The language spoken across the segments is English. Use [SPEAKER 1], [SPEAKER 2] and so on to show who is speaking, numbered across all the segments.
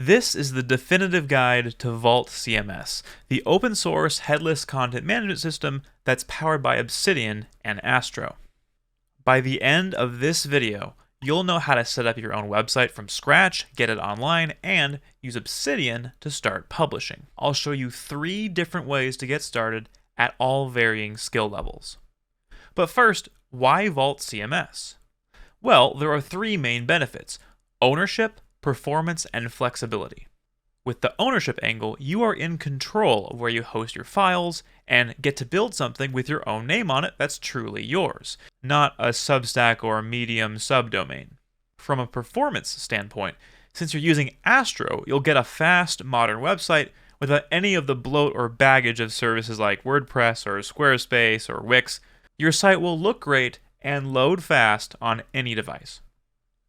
[SPEAKER 1] This is the definitive guide to Vault CMS, the open source headless content management system that's powered by Obsidian and Astro. By the end of this video, you'll know how to set up your own website from scratch, get it online, and use Obsidian to start publishing. I'll show you 3 different ways to get started at all varying skill levels. But first, why Vault CMS? Well, there are 3 main benefits: ownership, performance, and flexibility. With the ownership angle, you are in control of where you host your files and get to build something with your own name on it that's truly yours, not a Substack or a Medium subdomain. From a performance standpoint, since you're using Astro, you'll get a fast, modern website without any of the bloat or baggage of services like WordPress or Squarespace or Wix. Your site will look great and load fast on any device.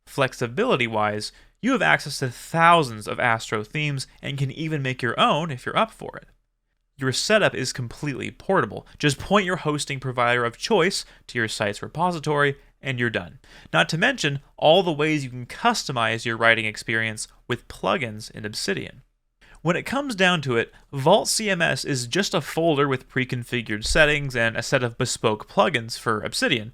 [SPEAKER 1] Flexibility-wise, you have access to thousands of Astro themes and can even make your own if you're up for it. Your setup is completely portable. Just point your hosting provider of choice to your site's repository and you're done. Not to mention all the ways you can customize your writing experience with plugins in Obsidian. When it comes down to it, Vault CMS is just a folder with pre-configured settings and a set of bespoke plugins for Obsidian.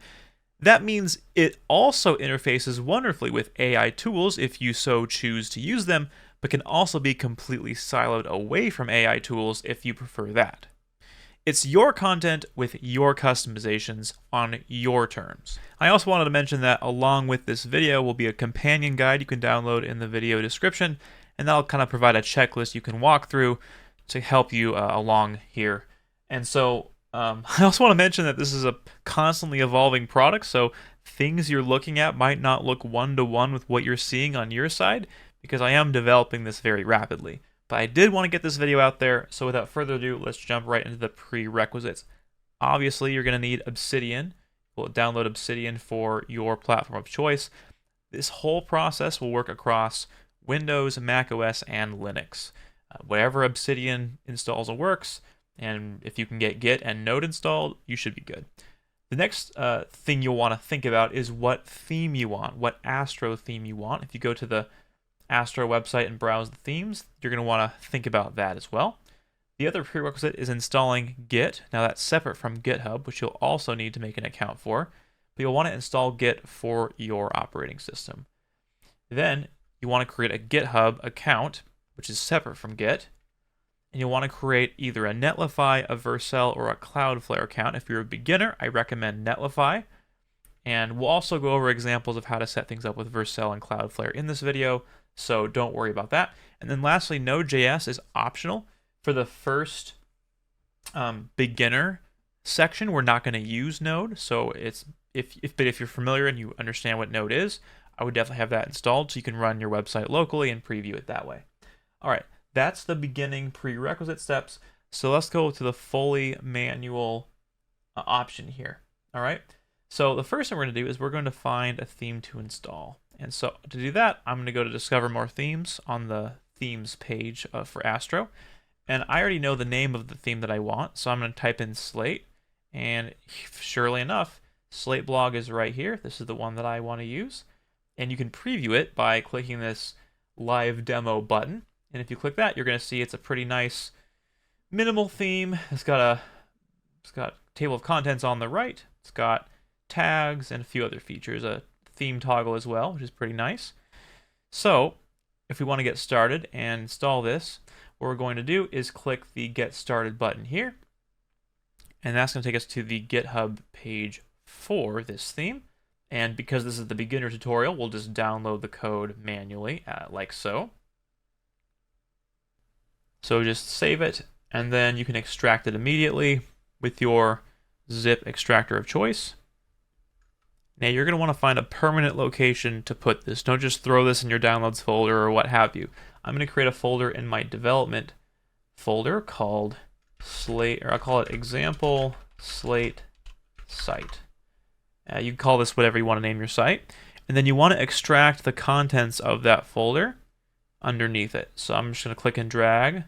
[SPEAKER 1] That means it also interfaces wonderfully with AI tools if you so choose to use them, but can also be completely siloed away from AI tools if you prefer that. It's your content with your customizations on your terms. I also wanted to mention that along with this video will be a companion guide you can download in the video description, and that'll kind of provide a checklist you can walk through to help you along here. And so I also want to mention that this is a constantly evolving product, so things you're looking at might not look one-to-one with what you're seeing on your side, because I am developing this very rapidly. But I did want to get this video out there, so without further ado, let's jump right into the prerequisites. Obviously, you're going to need Obsidian. We'll download Obsidian for your platform of choice. This whole process will work across Windows, macOS, and Linux. Whatever Obsidian installs or works, and if you can get Git and Node installed, you should be good. The next thing you'll want to think about is what theme you want, what Astro theme you want. If you go to the Astro website and browse the themes, you're going to want to think about that as well. The other prerequisite is installing Git. Now that's separate from GitHub, which you'll also need to make an account for, but you'll want to install Git for your operating system. Then you want to create a GitHub account, which is separate from Git. And you'll want to create either a Netlify, a Vercel, or a Cloudflare account. If you're a beginner, I recommend Netlify. And we'll also go over examples of how to set things up with Vercel and Cloudflare in this video, so don't worry about that. And then lastly, Node.js is optional. For the first beginner section, we're not going to use Node, so if you're familiar and you understand what Node is, I would definitely have that installed so you can run your website locally and preview it that way. All right. That's the beginning prerequisite steps. So let's go to the fully manual option here. All right. So the first thing we're going to do is we're going to find a theme to install. And so to do that, I'm going to go to Discover More Themes on the themes page for Astro. And I already know the name of the theme that I want. So I'm going to type in Slate. And surely enough, Slate blog is right here. This is the one that I want to use. And you can preview it by clicking this live demo button. And if you click that, you're going to see it's a pretty nice minimal theme. It's got table of contents on the right. It's got tags and a few other features, a theme toggle as well, which is pretty nice. So if we want to get started and install this, what we're going to do is click the Get Started button here. And that's going to take us to the GitHub page for this theme. And because this is the beginner tutorial, we'll just download the code manually, like so. So just save it, and then you can extract it immediately with your zip extractor of choice. Now you're going to want to find a permanent location to put this. Don't just throw this in your downloads folder or what have you. I'm going to create a folder in my development folder called Slate, or I'll call it Example Slate Site. You can call this whatever you want to name your site. And then you want to extract the contents of that folder underneath it. So I'm just going to click and drag.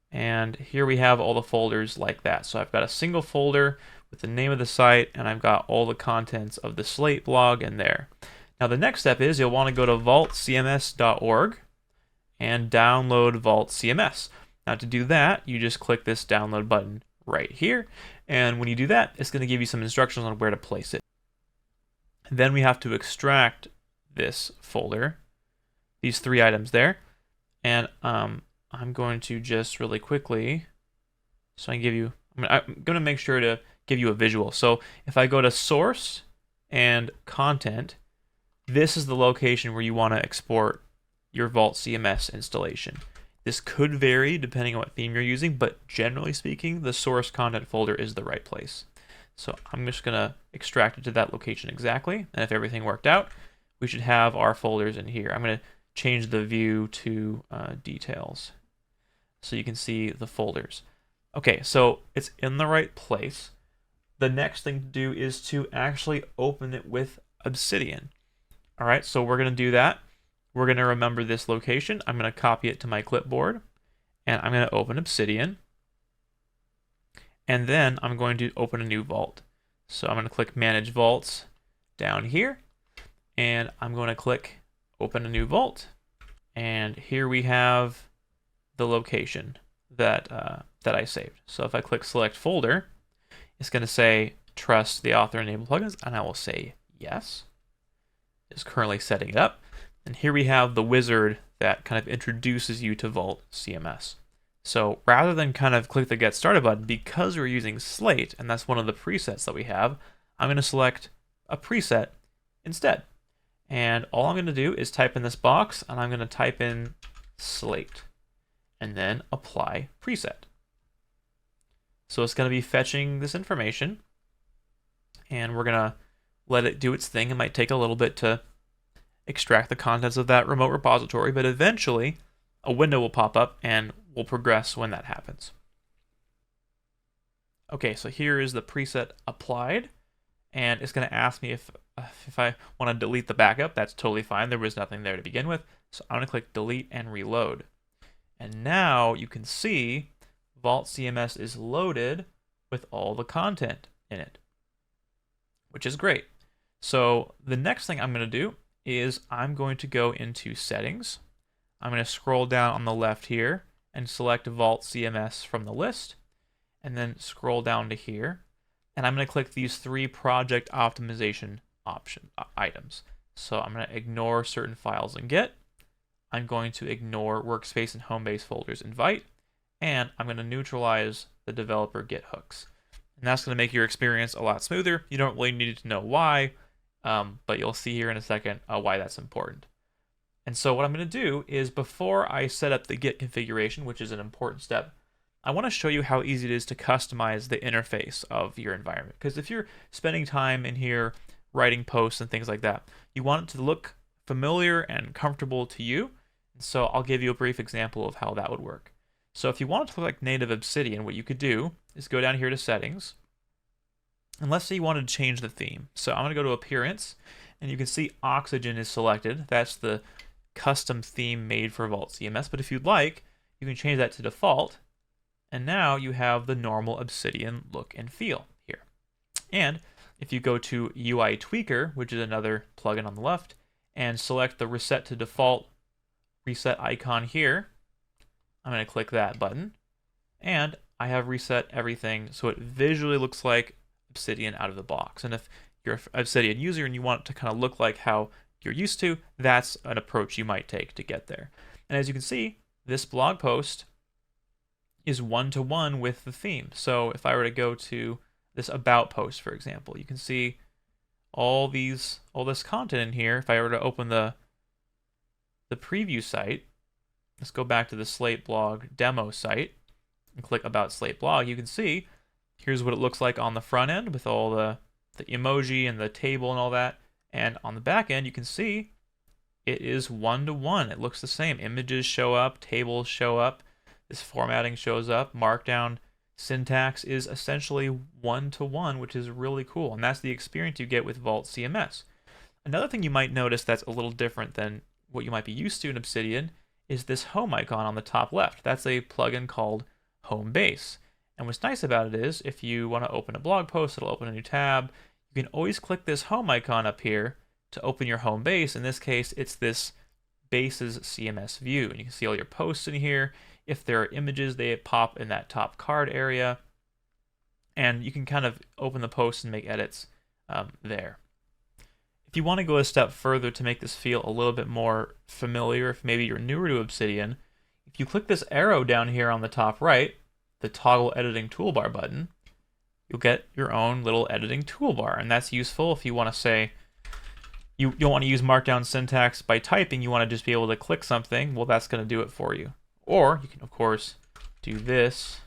[SPEAKER 1] And here we have all the folders like that. So I've got a single folder with the name of the site, and I've got all the contents of the Slate blog in there. Now the next step is you'll want to go to vaultcms.org, and download Vault CMS. Now to do that, you just click this download button right here, and when you do that, it's going to give you some instructions on where to place it. Then we have to extract this folder, these 3 items there, and I'm going to just really quickly, so I can give you, I'm going to make sure to give you a visual. So if I go to source and content, this is the location where you want to export your Vault CMS installation. This could vary depending on what theme you're using, but generally speaking, the source content folder is the right place. So I'm just going to extract it to that location exactly, and if everything worked out, we should have our folders in here. I'm going to change the view to details so you can see the folders. Okay, so it's in the right place. The next thing to do is to actually open it with Obsidian. All right, so we're going to do that. We're going to remember this location. I'm going to copy it to my clipboard, and I'm going to open Obsidian. And then I'm going to open a new vault. So I'm going to click Manage Vaults down here, and I'm going to click Open a new vault. And here we have the location that I saved. So if I click Select Folder, it's going to say Trust the author enable plugins, and I will say yes. It's currently setting it up. And here we have the wizard that kind of introduces you to Vault CMS. So rather than kind of click the Get Started button, because we're using Slate, and that's one of the presets that we have, I'm going to select a preset instead. And all I'm going to do is type in this box, and I'm going to type in Slate, and then apply preset. So it's going to be fetching this information, and we're going to let it do its thing. It might take a little bit to extract the contents of that remote repository, but eventually a window will pop up and we'll progress when that happens. Okay, so here is the preset applied, and it's going to ask me if I want to delete the backup. That's totally fine. There was nothing there to begin with. So I'm going to click delete and reload. And now you can see Vault CMS is loaded with all the content in it, which is great. So the next thing I'm going to do is I'm going to go into settings. I'm going to scroll down on the left here and select Vault CMS from the list, and then scroll down to here. And I'm going to click these 3 project optimization items. So I'm going to ignore certain files in Git. I'm going to ignore workspace and home base folders invite, and I'm going to neutralize the developer Git hooks. And that's going to make your experience a lot smoother. You don't really need to know why, but you'll see here in a second why that's important. And so what I'm going to do is, before I set up the Git configuration, which is an important step, I want to show you how easy it is to customize the interface of your environment. Because if you're spending time in here writing posts and things like that, you want it to look familiar and comfortable to you. And so I'll give you a brief example of how that would work. So if you want it to look like native Obsidian, what you could do is go down here to settings. And let's say you wanted to change the theme. So I'm going to go to appearance, and you can see Oxygen is selected. That's the custom theme made for Vault CMS. But if you'd like, you can change that to default. And now you have the normal Obsidian look and feel here. And if you go to UI Tweaker, which is another plugin on the left, and select the Reset to Default reset icon here, I'm going to click that button, and I have reset everything so it visually looks like Obsidian out of the box. And if you're an Obsidian user and you want it to kind of look like how you're used to, that's an approach you might take to get there. And as you can see, this blog post is one-to-one with the theme. So if I were to go to this about post, for example, you can see all this content in here. If I were to open the preview site, let's go back to the Slate blog demo site and click about Slate blog, you can see here's what it looks like on the front end with all the emoji and the table and all that. And on the back end, you can see it is one-to-one. It looks the same. Images show up, tables show up, this formatting shows up, markdown syntax is essentially one-to-one, which is really cool. And that's the experience you get with Vault CMS. Another thing you might notice that's a little different than what you might be used to in Obsidian is this home icon on the top left. That's a plugin called Home Base. And what's nice about it is if you want to open a blog post, it'll open a new tab. You can always click this home icon up here to open your home base. In this case, it's this base's CMS view. And you can see all your posts in here. If there are images, they pop in that top card area. And you can kind of open the post and make edits there. If you want to go a step further to make this feel a little bit more familiar, if maybe you're newer to Obsidian, if you click this arrow down here on the top right, the toggle editing toolbar button, you'll get your own little editing toolbar. And that's useful if you want to say, you don't want to use markdown syntax by typing, you want to just be able to click something, well, that's going to do it for you. Or you can, of course, do this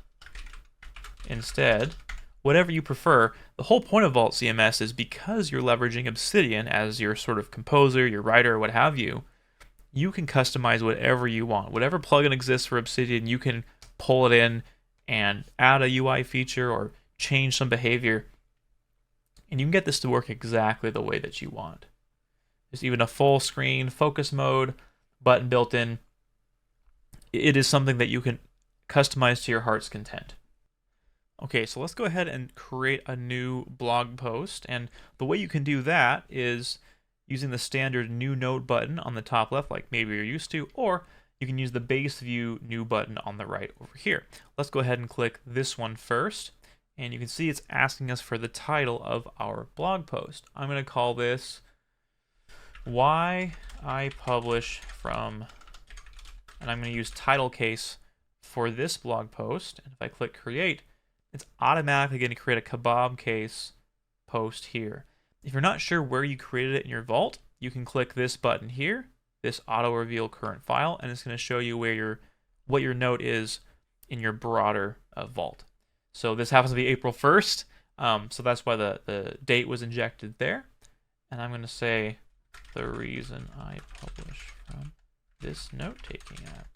[SPEAKER 1] instead. Whatever you prefer. The whole point of Vault CMS is because you're leveraging Obsidian as your sort of composer, your writer, what have you, you can customize whatever you want. Whatever plugin exists for Obsidian, you can pull it in and add a UI feature or change some behavior. And you can get this to work exactly the way that you want. There's even a full screen focus mode button built in. It is something that you can customize to your heart's content. Okay, so let's go ahead and create a new blog post. And the way you can do that is using the standard new note button on the top left, like maybe you're used to, or you can use the base view new button on the right over here. Let's go ahead and click this one first. And you can see it's asking us for the title of our blog post. I'm going to call this Why I Publish From, and I'm going to use title case for this blog post. And if I click create, it's automatically going to create a kebab case post here. If you're not sure where you created it in your Vault, you can click this button here, this auto reveal current file, and it's going to show you where what your note is in your broader Vault. So this happens to be April 1st, so that's why the date was injected there. And I'm going to say the reason I publish from this note-taking app.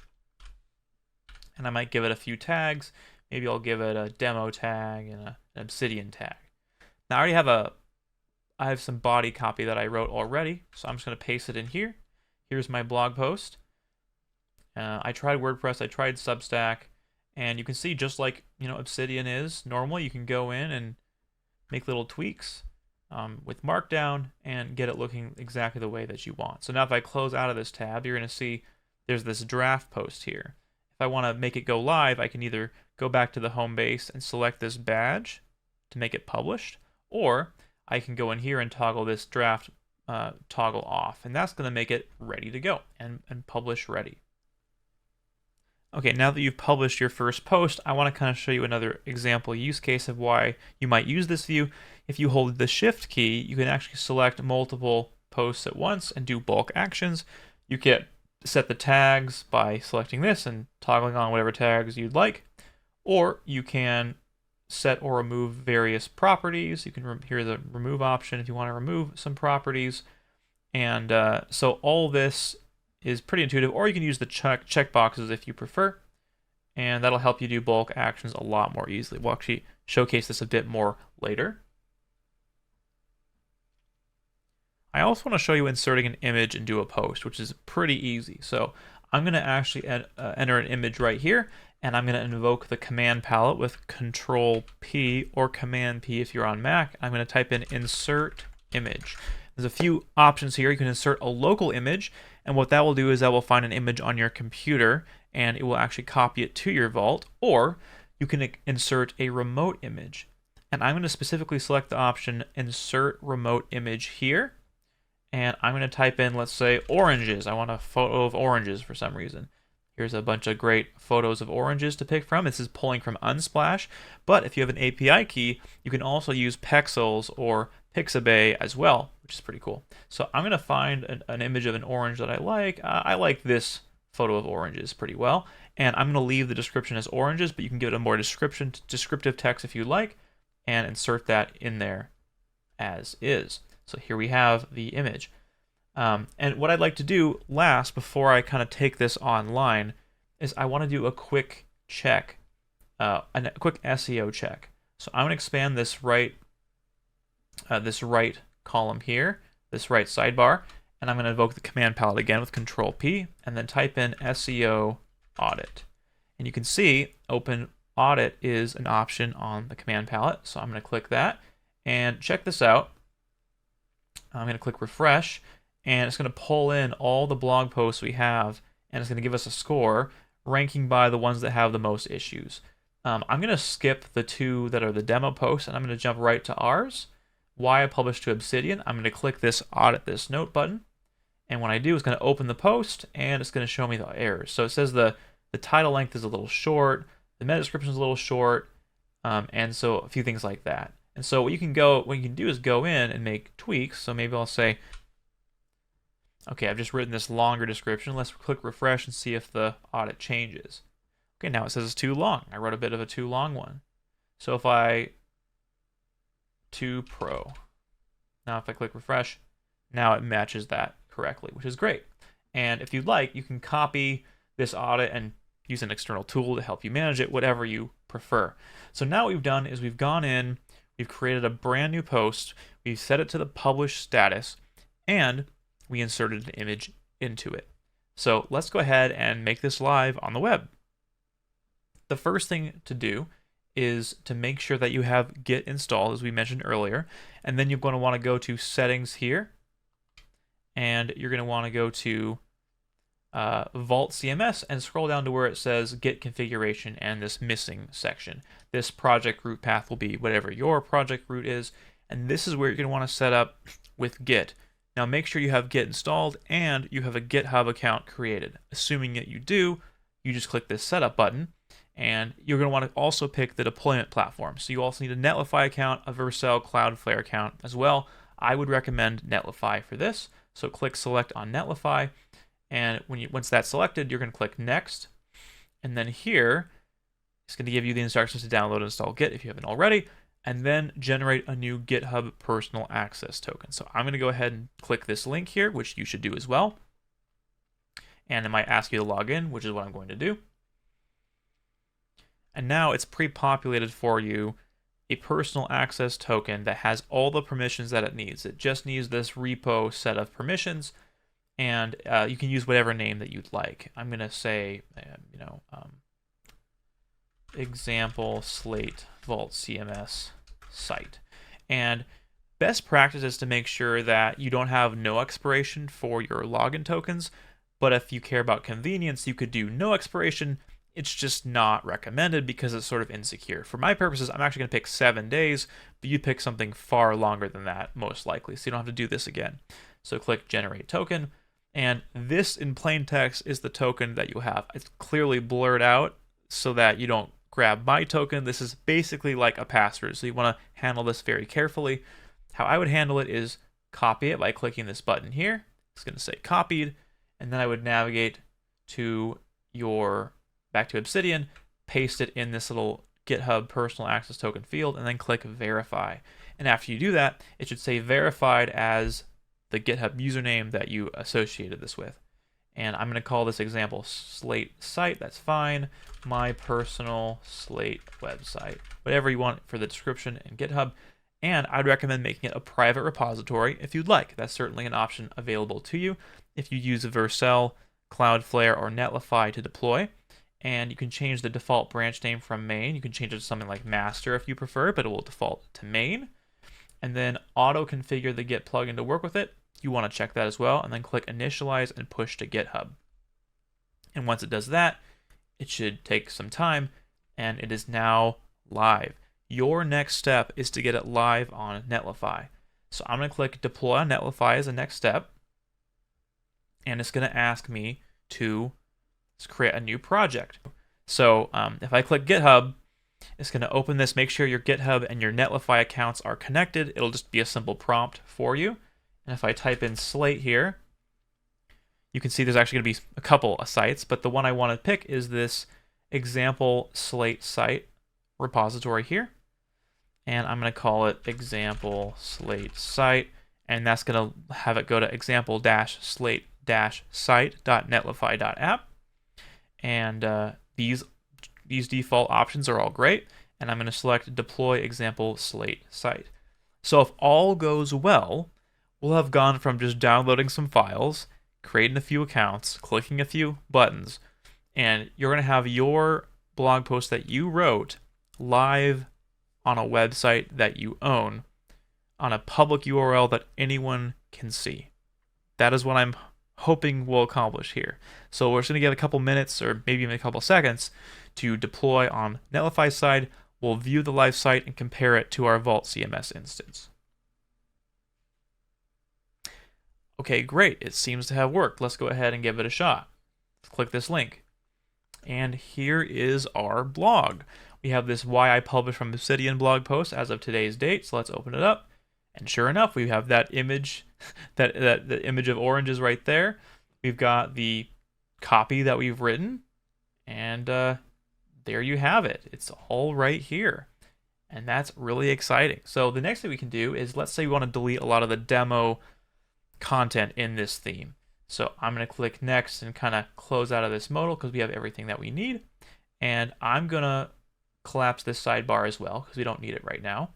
[SPEAKER 1] And I might give it a few tags. Maybe I'll give it a demo tag and an Obsidian tag. Now I already have some body copy that I wrote already, so I'm just going to paste it in here. Here's my blog post. I tried WordPress, I tried Substack, and you can see just like Obsidian is normal, you can go in and make little tweaks with Markdown and get it looking exactly the way that you want. So now if I close out of this tab, you're going to see there's this draft post here. If I want to make it go live, I can either go back to the home base and select this badge to make it published, or I can go in here and toggle this draft toggle off, and that's going to make it ready to go and publish ready. Okay, now that you've published your first post, I want to kind of show you another example use case of why you might use this view. If you hold the Shift key, you can actually select multiple posts at once and do bulk actions. You can set the tags by selecting this and toggling on whatever tags you'd like, or you can set or remove various properties. You can here's the remove option if you want to remove some properties. And so all this is pretty intuitive, or you can use the check boxes if you prefer, and that'll help you do bulk actions a lot more easily. We'll actually showcase this a bit more later. I also want to show you inserting an image into a post, which is pretty easy. So I'm going to actually enter an image right here, and I'm going to invoke the command palette with Control P or Command P if you're on Mac. I'm going to type in insert image. There's a few options here. You can insert a local image, and what that will do is that will find an image on your computer, and it will actually copy it to your Vault, or you can insert a remote image. And I'm going to specifically select the option Insert Remote Image here, and I'm going to type in, let's say, oranges. I want a photo of oranges for some reason. Here's a bunch of great photos of oranges to pick from. This is pulling from Unsplash, but if you have an API key, you can also use Pexels or Pixabay as well, which is pretty cool. So I'm going to find an image of an orange that I like. I like this photo of oranges pretty well, and I'm going to leave the description as oranges, but you can give it a more descriptive text if you like, and insert that in there as is. So here we have the image. And what I'd like to do last, before I kind of take this online, is I want to do a quick check, a quick SEO check. So I'm going to expand this right column here, this right sidebar, and I'm going to invoke the command palette again with Control P, and then type in SEO Audit. And you can see Open Audit is an option on the command palette, so I'm going to click that, and check this out. I'm going to click refresh, and it's going to pull in all the blog posts we have, and it's going to give us a score ranking by the ones that have the most issues. I'm going to skip the 2 that are the demo posts, and I'm going to jump right to ours. Why I publish to Obsidian. I'm going to click this Audit This Note button, and when I do, it's going to open the post, and it's going to show me the errors. So it says the title length is a little short, the meta description is a little short, and so a few things like that. And so what you can do is go in and make tweaks. So maybe I'll say, okay, I've just written this longer description. Let's click refresh and see if the audit changes. Okay, now it says it's too long. I wrote a bit of a too long one. So if I to pro, now if I click refresh, now it matches that correctly, which is great. And if you'd like, you can copy this audit and use an external tool to help you manage it, whatever you prefer. So now what we've done is we've gone in, we've created a brand new post, we've set it to the published status, and we inserted an image into it. So let's go ahead and make this live on the web. The first thing to do is to make sure that you have Git installed, as we mentioned earlier, and then you're going to want to go to Settings here, and you're going to want to go to Vault CMS and scroll down to where it says Git configuration and this missing section. This project root path will be whatever your project root is, and this is where you're going to want to set up with Git. Now make sure you have Git installed and you have a GitHub account created. Assuming that you do, you just click this setup button, and you're going to want to also pick the deployment platform. So you also need a Netlify account, a Vercel Cloudflare account as well. I would recommend Netlify for this. So click select on Netlify, and once that's selected, you're going to click next, and then here it's going to give you the instructions to download and install Git if you haven't already, and then generate a new GitHub personal access token. So I'm going to go ahead and click this link here, which you should do as well, and it might ask you to log in, which is what I'm going to do. And now it's pre-populated for you a personal access token that has all the permissions that it needs. It just needs this repo set of permissions, and you can use whatever name that you'd like. I'm going to say, example Slate Vault CMS site. And best practice is to make sure that you don't have no expiration for your login tokens, but if you care about convenience, you could do no expiration. It's just not recommended because it's sort of insecure. For my purposes, I'm actually going to pick 7 days, but you pick something far longer than that, most likely, so you don't have to do this again. So click Generate Token, and this in plain text is the token that you'll have. It's clearly blurred out so that you don't grab my token. This is basically like a password, so you want to handle this very carefully. How I would handle it is copy it by clicking this button here. It's going to say copied, and then I would navigate to back to Obsidian, paste it in this little GitHub personal access token field, and then click verify. And after you do that, it should say verified as the GitHub username that you associated this with. And I'm going to call this example Slate site. That's fine. My personal Slate website. Whatever you want for the description in GitHub. And I'd recommend making it a private repository if you'd like. That's certainly an option available to you if you use Vercel, Cloudflare, or Netlify to deploy. And you can change the default branch name from main. You can change it to something like master if you prefer, but it will default to main. And then auto configure the Git plugin to work with it. You want to check that as well, and then click initialize and push to GitHub. And once it does that, it should take some time, and it is now live. Your next step is to get it live on Netlify. So I'm going to click deploy on Netlify as the next step, and it's going to ask me to create a new project. So if I click GitHub, it's going to open this. Make sure your GitHub and your Netlify accounts are connected. It'll just be a simple prompt for you. And if I type in Slate here, you can see there's actually going to be a couple of sites, but the one I want to pick is this example Slate site repository here. And I'm going to call it example Slate site, and that's going to have it go to example-slate-site.netlify.app. And these default options are all great, and I'm going to select deploy example Slate site. So if all goes well, we'll have gone from just downloading some files, creating a few accounts, clicking a few buttons, and you're going to have your blog post that you wrote live on a website that you own on a public URL that anyone can see. That is what I'm hoping we'll accomplish here. So we're just going to give a couple minutes or maybe even a couple seconds to deploy on Netlify's side. We'll view the live site and compare it to our Vault CMS instance. Okay, great. It seems to have worked. Let's go ahead and give it a shot. Let's click this link. And here is our blog. We have this Why I Publish from Obsidian blog post as of today's date. So let's open it up. And sure enough, we have that image, that image of oranges right there. We've got the copy that we've written. And there you have it. It's all right here. And that's really exciting. So the next thing we can do is, let's say we want to delete a lot of the demo content in this theme. So I'm going to click next and kind of close out of this modal because we have everything that we need. And I'm going to collapse this sidebar as well because we don't need it right now.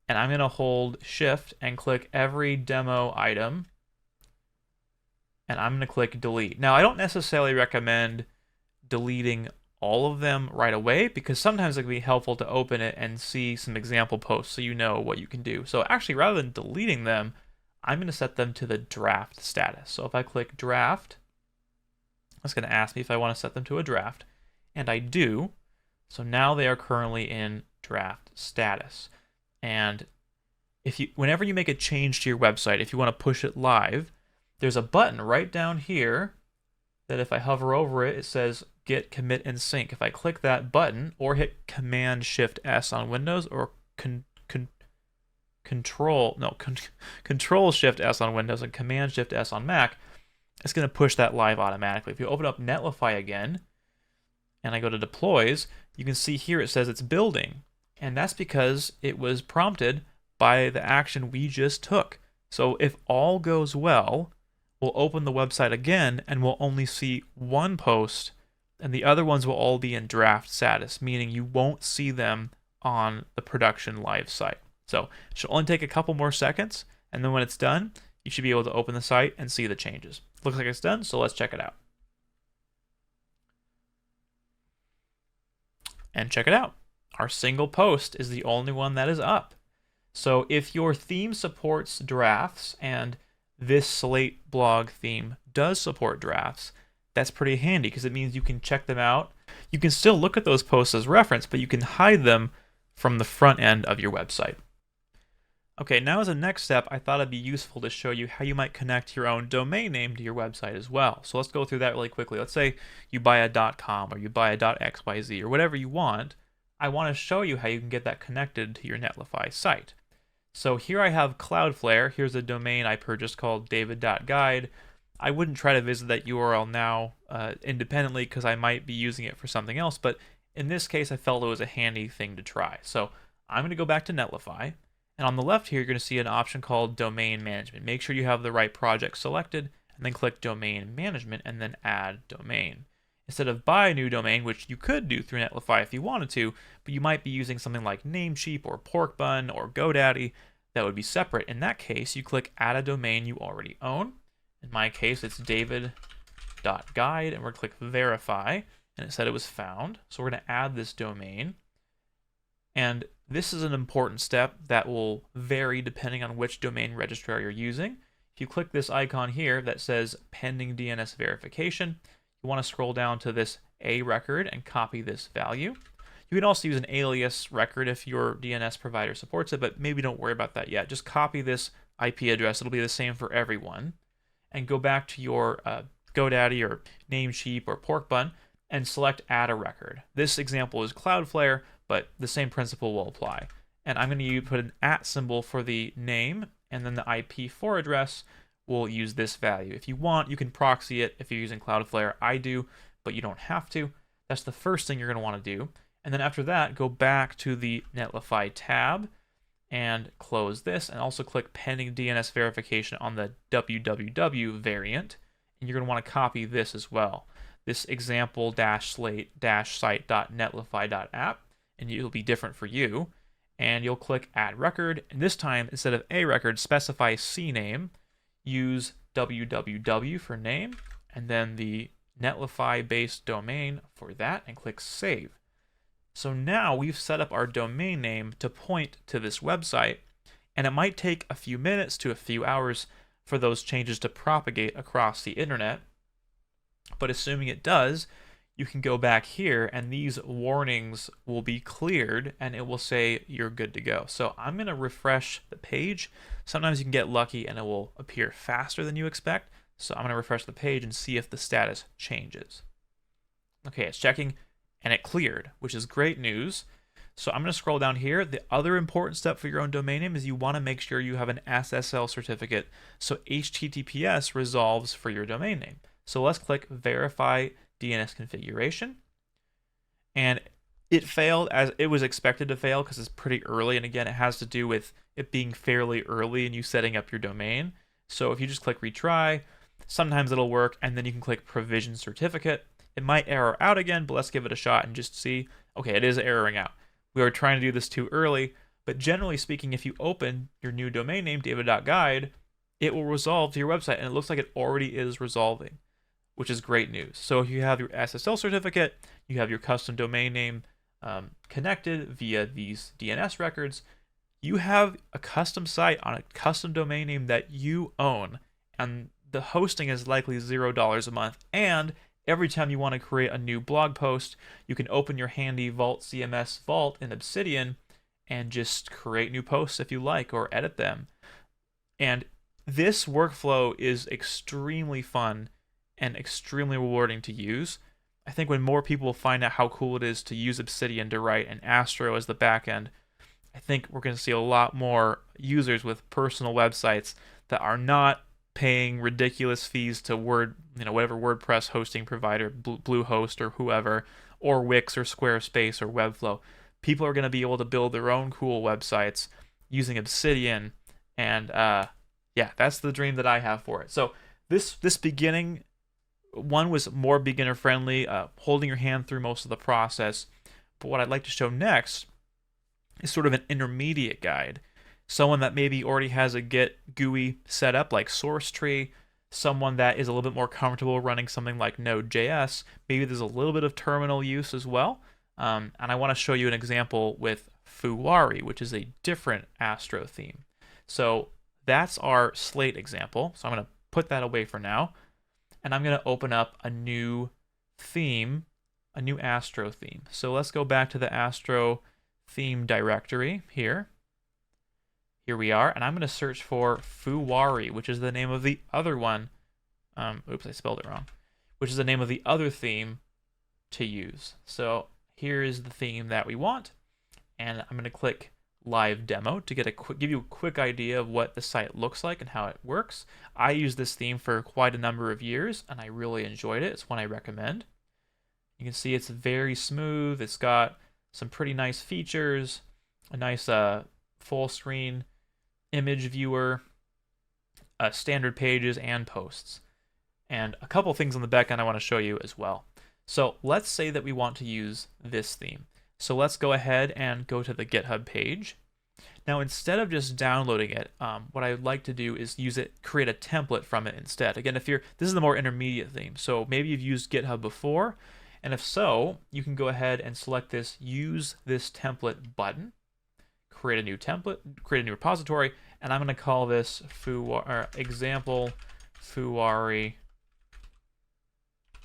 [SPEAKER 1] And I'm going to hold shift and click every demo item. And I'm going to click delete. Now, I don't necessarily recommend deleting all of them right away because sometimes it can be helpful to open it and see some example posts so you know what you can do. So actually, rather than deleting them, I'm going to set them to the draft status. So if I click draft, it's going to ask me if I want to set them to a draft, and I do. So now they are currently in draft status. And whenever you make a change to your website, if you want to push it live, there's a button right down here that if I hover over it, it says Git, Commit, and Sync. If I click that button or hit Command-Shift-S on Windows or Control-Shift-S on Windows and Command-Shift-S on Mac, it's going to push that live automatically. If you open up Netlify again and I go to deploys, you can see here it says it's building. And that's because it was prompted by the action we just took. So if all goes well, we'll open the website again and we'll only see one post and the other ones will all be in draft status, meaning you won't see them on the production live site. So it should only take a couple more seconds, and then when it's done, you should be able to open the site and see the changes. Looks like it's done, so let's check it out. And check it out. Our single post is the only one that is up. So if your theme supports drafts, and this Slate blog theme does support drafts, that's pretty handy because it means you can check them out. You can still look at those posts as reference, but you can hide them from the front end of your website. Okay, now as a next step, I thought it'd be useful to show you how you might connect your own domain name to your website as well. So let's go through that really quickly. Let's say you buy a .com or you buy a .xyz or whatever you want. I want to show you how you can get that connected to your Netlify site. So here I have Cloudflare. Here's a domain I purchased called david.guide. I wouldn't try to visit that URL now independently because I might be using it for something else, but in this case I felt it was a handy thing to try. So I'm going to go back to Netlify. And on the left here, you're going to see an option called Domain Management. Make sure you have the right project selected, and then click Domain Management, and then Add Domain. Instead of Buy a New Domain, which you could do through Netlify if you wanted to, but you might be using something like Namecheap or Porkbun or GoDaddy, that would be separate. In that case, you click Add a Domain you already own. In my case, it's david.guide, and we're going to click Verify, and it said it was found. So we're going to add this domain. And this is an important step that will vary depending on which domain registrar you're using. If you click this icon here that says Pending DNS Verification, you want to scroll down to this A record and copy this value. You can also use an alias record if your DNS provider supports it, but maybe don't worry about that yet. Just copy this IP address. It'll be the same for everyone. And go back to your GoDaddy or Namecheap or Porkbun and select Add a Record. This example is Cloudflare, but the same principle will apply. And I'm going to put an @ symbol for the name, and then the IP4 address will use this value. If you want, you can proxy it if you're using Cloudflare. I do, but you don't have to. That's the first thing you're going to want to do. And then after that, go back to the Netlify tab and close this, and also click Pending DNS Verification on the www variant. And you're going to want to copy this as well. This example-slate-site.netlify.app, and it'll be different for you. And you'll click Add Record, and this time, instead of A record, specify CNAME, use www for name, and then the Netlify-based domain for that, and click Save. So now we've set up our domain name to point to this website, and it might take a few minutes to a few hours, for those changes to propagate across the internet. But assuming it does, you can go back here and these warnings will be cleared and it will say you're good to go. So I'm going to refresh the page. Sometimes you can get lucky and it will appear faster than you expect. So I'm going to refresh the page and see if the status changes. Okay, it's checking and it cleared, which is great news. So I'm going to scroll down here. The other important step for your own domain name is you want to make sure you have an SSL certificate so HTTPS resolves for your domain name. So let's click Verify DNS Configuration. And it failed as it was expected to fail because it's pretty early. And again, it has to do with it being fairly early and you setting up your domain. So if you just click Retry, sometimes it'll work. And then you can click Provision Certificate. It might error out again, but let's give it a shot and just see. Okay, it is erroring out. We were trying to do this too early, but generally speaking, if you open your new domain name, david.guide, it will resolve to your website, and it looks like it already is resolving, which is great news. So if you have your SSL certificate, you have your custom domain name connected via these DNS records, you have a custom site on a custom domain name that you own, and the hosting is likely $0 a month, and every time you want to create a new blog post, you can open your handy Vault CMS vault in Obsidian and just create new posts if you like or edit them. And this workflow is extremely fun and extremely rewarding to use. I think when more people find out how cool it is to use Obsidian to write and Astro as the backend, I think we're going to see a lot more users with personal websites that are not paying ridiculous fees to whatever WordPress hosting provider, Bluehost or whoever, or Wix or Squarespace or Webflow. People are going to be able to build their own cool websites using Obsidian, and yeah, that's the dream that I have for it. So this beginning one was more beginner friendly, holding your hand through most of the process. But what I'd like to show next is sort of an intermediate guide. Someone that maybe already has a Git GUI set up like SourceTree, someone that is a little bit more comfortable running something like Node.js, maybe there's a little bit of terminal use as well. And I want to show you an example with Fuwari, which is a different Astro theme. So that's our Slate example. So I'm going to put that away for now. And I'm going to open up a new theme, a new Astro theme. So let's go back to the Astro theme directory here. Here we are, and I'm going to search for Fuwari, which is the name of the other one. Oops, I spelled it wrong. Which is the name of the other theme to use. So here is the theme that we want, and I'm going to click Live Demo to give you a quick idea of what the site looks like and how it works. I used this theme for quite a number of years, and I really enjoyed it. It's one I recommend. You can see it's very smooth. It's got some pretty nice features, a nice full screen image viewer, standard pages and posts, and a couple things on the back end I want to show you as well. So let's say that we want to use this theme. So let's go ahead and go to the GitHub page. Now instead of just downloading it, what I would like to do is create a template from it instead. Again, this is the more intermediate theme. So maybe you've used GitHub before, and if so, you can go ahead and select this Use This Template button. Create a new template, create a new repository, and I'm going to call this example Fuwari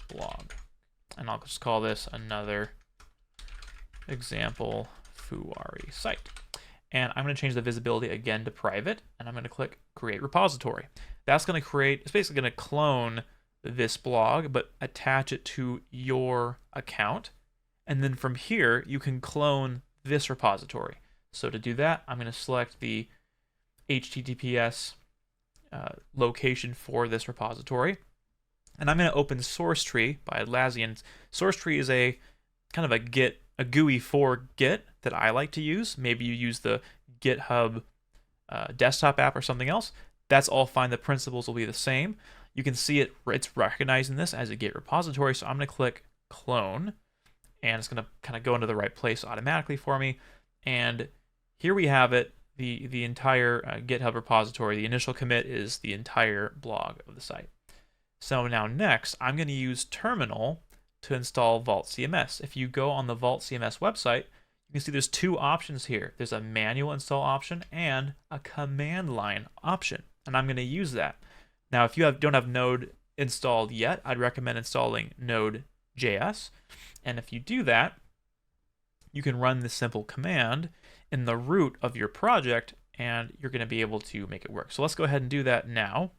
[SPEAKER 1] blog. And I'll just call this another example Fuwari site. And I'm going to change the visibility again to private, and I'm going to click Create Repository. That's going to it's basically going to clone this blog, but attach it to your account. And then from here, you can clone this repository. So to do that, I'm going to select the HTTPS location for this repository. And I'm going to open SourceTree by Atlassian. SourceTree is a kind of a GUI for Git that I like to use. Maybe you use the GitHub desktop app or something else. That's all fine. The principles will be the same. You can see it's recognizing this as a Git repository. So I'm going to click Clone, and it's going to kind of go into the right place automatically for me. And here we have it, the entire GitHub repository. The initial commit is the entire blog of the site. So now next, I'm going to use Terminal to install Vault CMS. If you go on the Vault CMS website, you can see there's two options here. There's a manual install option and a command line option, and I'm going to use that. Now, if you don't have Node installed yet, I'd recommend installing Node.js. And if you do that, you can run this simple command in the root of your project, and you're going to be able to make it work. So let's go ahead and do that now.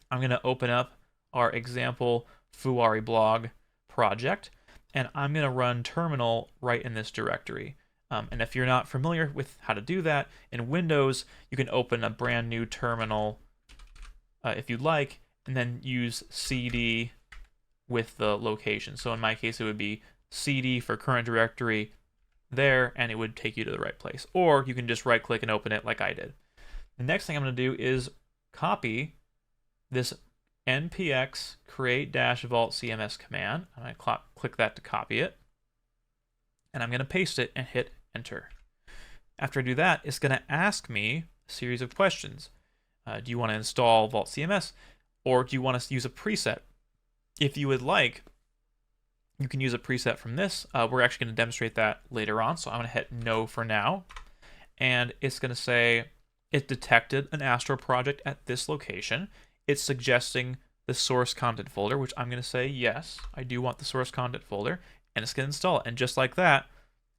[SPEAKER 1] I'm going to open up our example Fuwari blog project, and I'm going to run terminal right in this directory. And if you're not familiar with how to do that, in Windows, you can open a brand new terminal if you'd like, and then use cd with the location. So in my case, it would be cd for current directory there, and it would take you to the right place. Or you can just right click and open it like I did. The next thing I'm going to do is copy this npx create-vault CMS command. I'm going to click that to copy it, and I'm going to paste it and hit enter. After I do that, it's going to ask me a series of questions. Do you want to install Vault CMS, or do you want to use a preset? If you would like, you can use a preset from this. We're actually going to demonstrate that later on, so I'm going to hit no for now. And it's going to say it detected an Astro project at this location. It's suggesting the source content folder, which I'm going to say yes, I do want the source content folder, and it's going to install it. And just like that,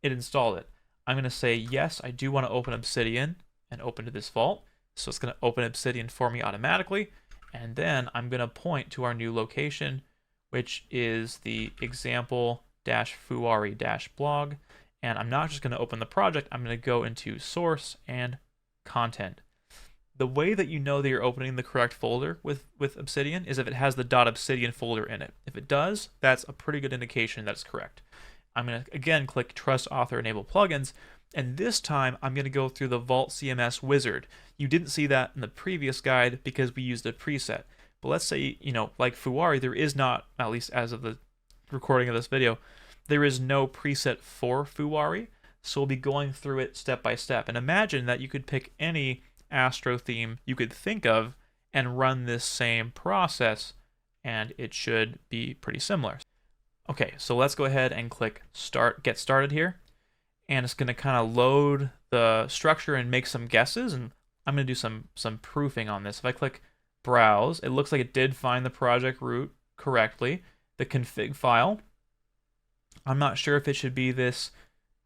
[SPEAKER 1] it installed it. I'm going to say yes, I do want to open Obsidian and open to this vault. So it's going to open Obsidian for me automatically. And then I'm going to point to our new location, which is the example-fuwari-blog. And I'm not just going to open the project, I'm going to go into source and content. The way that you know that you're opening the correct folder with Obsidian is if it has the .obsidian folder in it. If it does, that's a pretty good indication that it's correct. I'm going to, again, click Trust Author Enable Plugins, and this time I'm going to go through the Vault CMS wizard. You didn't see that in the previous guide because we used a preset. But let's say, like Fuwari, there is not, at least as of the recording of this video, there is no preset for Fuwari, so we'll be going through it step by step. And imagine that you could pick any Astro theme you could think of and run this same process, and it should be pretty similar. Okay, so let's go ahead and click Get Started here, and it's going to kind of load the structure and make some guesses, and I'm going to do some proofing on this. If I click Browse, it looks like it did find the project root correctly. The config file, I'm not sure if it should be this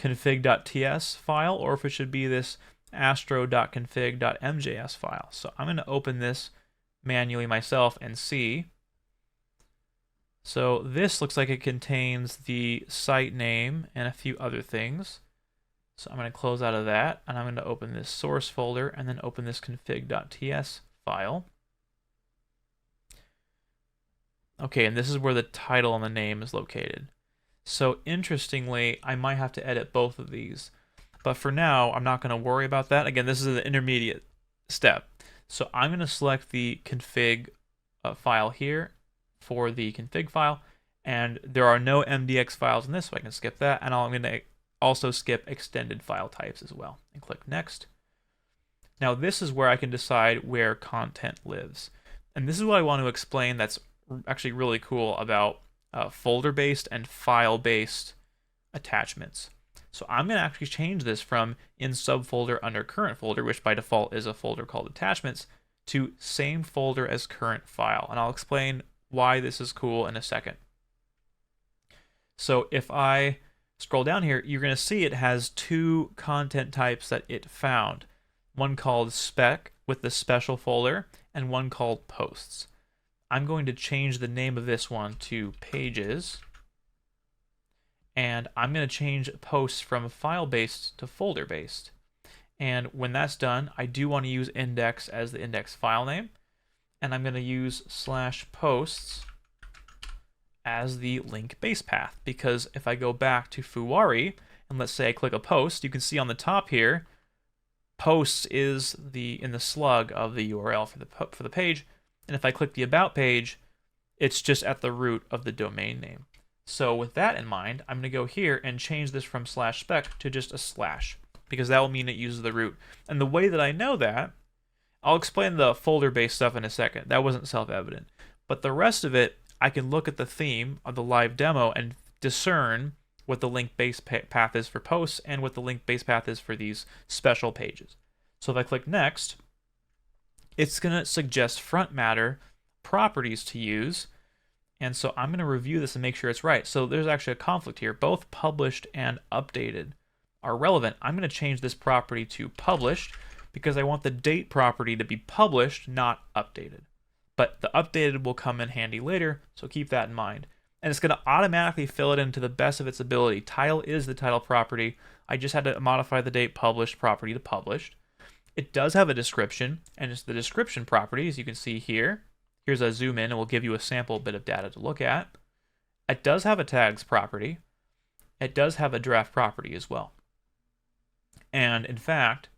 [SPEAKER 1] config.ts file or if it should be this astro.config.mjs file. So I'm going to open this manually myself and see. So this looks like it contains the site name and a few other things. So I'm going to close out of that, and I'm going to open this source folder and then open this config.ts file. Okay, and this is where the title and the name is located. So interestingly, I might have to edit both of these. But for now, I'm not going to worry about that. Again, this is an intermediate step. So I'm going to select the config file here for the config file. And there are no MDX files in this, so I can skip that. And I'm going to also skip extended file types as well. And click Next. Now this is where I can decide where content lives. And this is what I want to explain that's actually really cool about folder-based and file-based attachments. So I'm going to actually change this from in subfolder under current folder, which by default is a folder called attachments, to same folder as current file. And I'll explain why this is cool in a second. So if I scroll down here, you're going to see it has two content types that it found. One called spec with the special folder and one called posts. I'm going to change the name of this one to pages. And I'm going to change posts from file-based to folder-based. And when that's done, I do want to use index as the index file name. And I'm going to use /posts as the link base path. Because if I go back to Fuwari, and let's say I click a post, you can see on the top here, posts is in the slug of the URL for the page. And if I click the About page, it's just at the root of the domain name. So with that in mind, I'm going to go here and change this from /spec to just a /, because that will mean it uses the root. And the way that I know that, I'll explain the folder-based stuff in a second. That wasn't self-evident. But the rest of it, I can look at the theme of the live demo and discern what the link base path is for posts and what the link base path is for these special pages. So if I click Next, it's going to suggest front matter properties to use. And so I'm going to review this and make sure it's right. So there's actually a conflict here. Both published and updated are relevant. I'm going to change this property to published because I want the date property to be published, not updated. But the updated will come in handy later, so keep that in mind. And it's going to automatically fill it in to the best of its ability. Title is the title property. I just had to modify the date published property to published. It does have a description, and it's the description property, as you can see here. Here's a zoom in, and we'll give you a sample bit of data to look at. It does have a tags property. It does have a draft property as well. And in fact,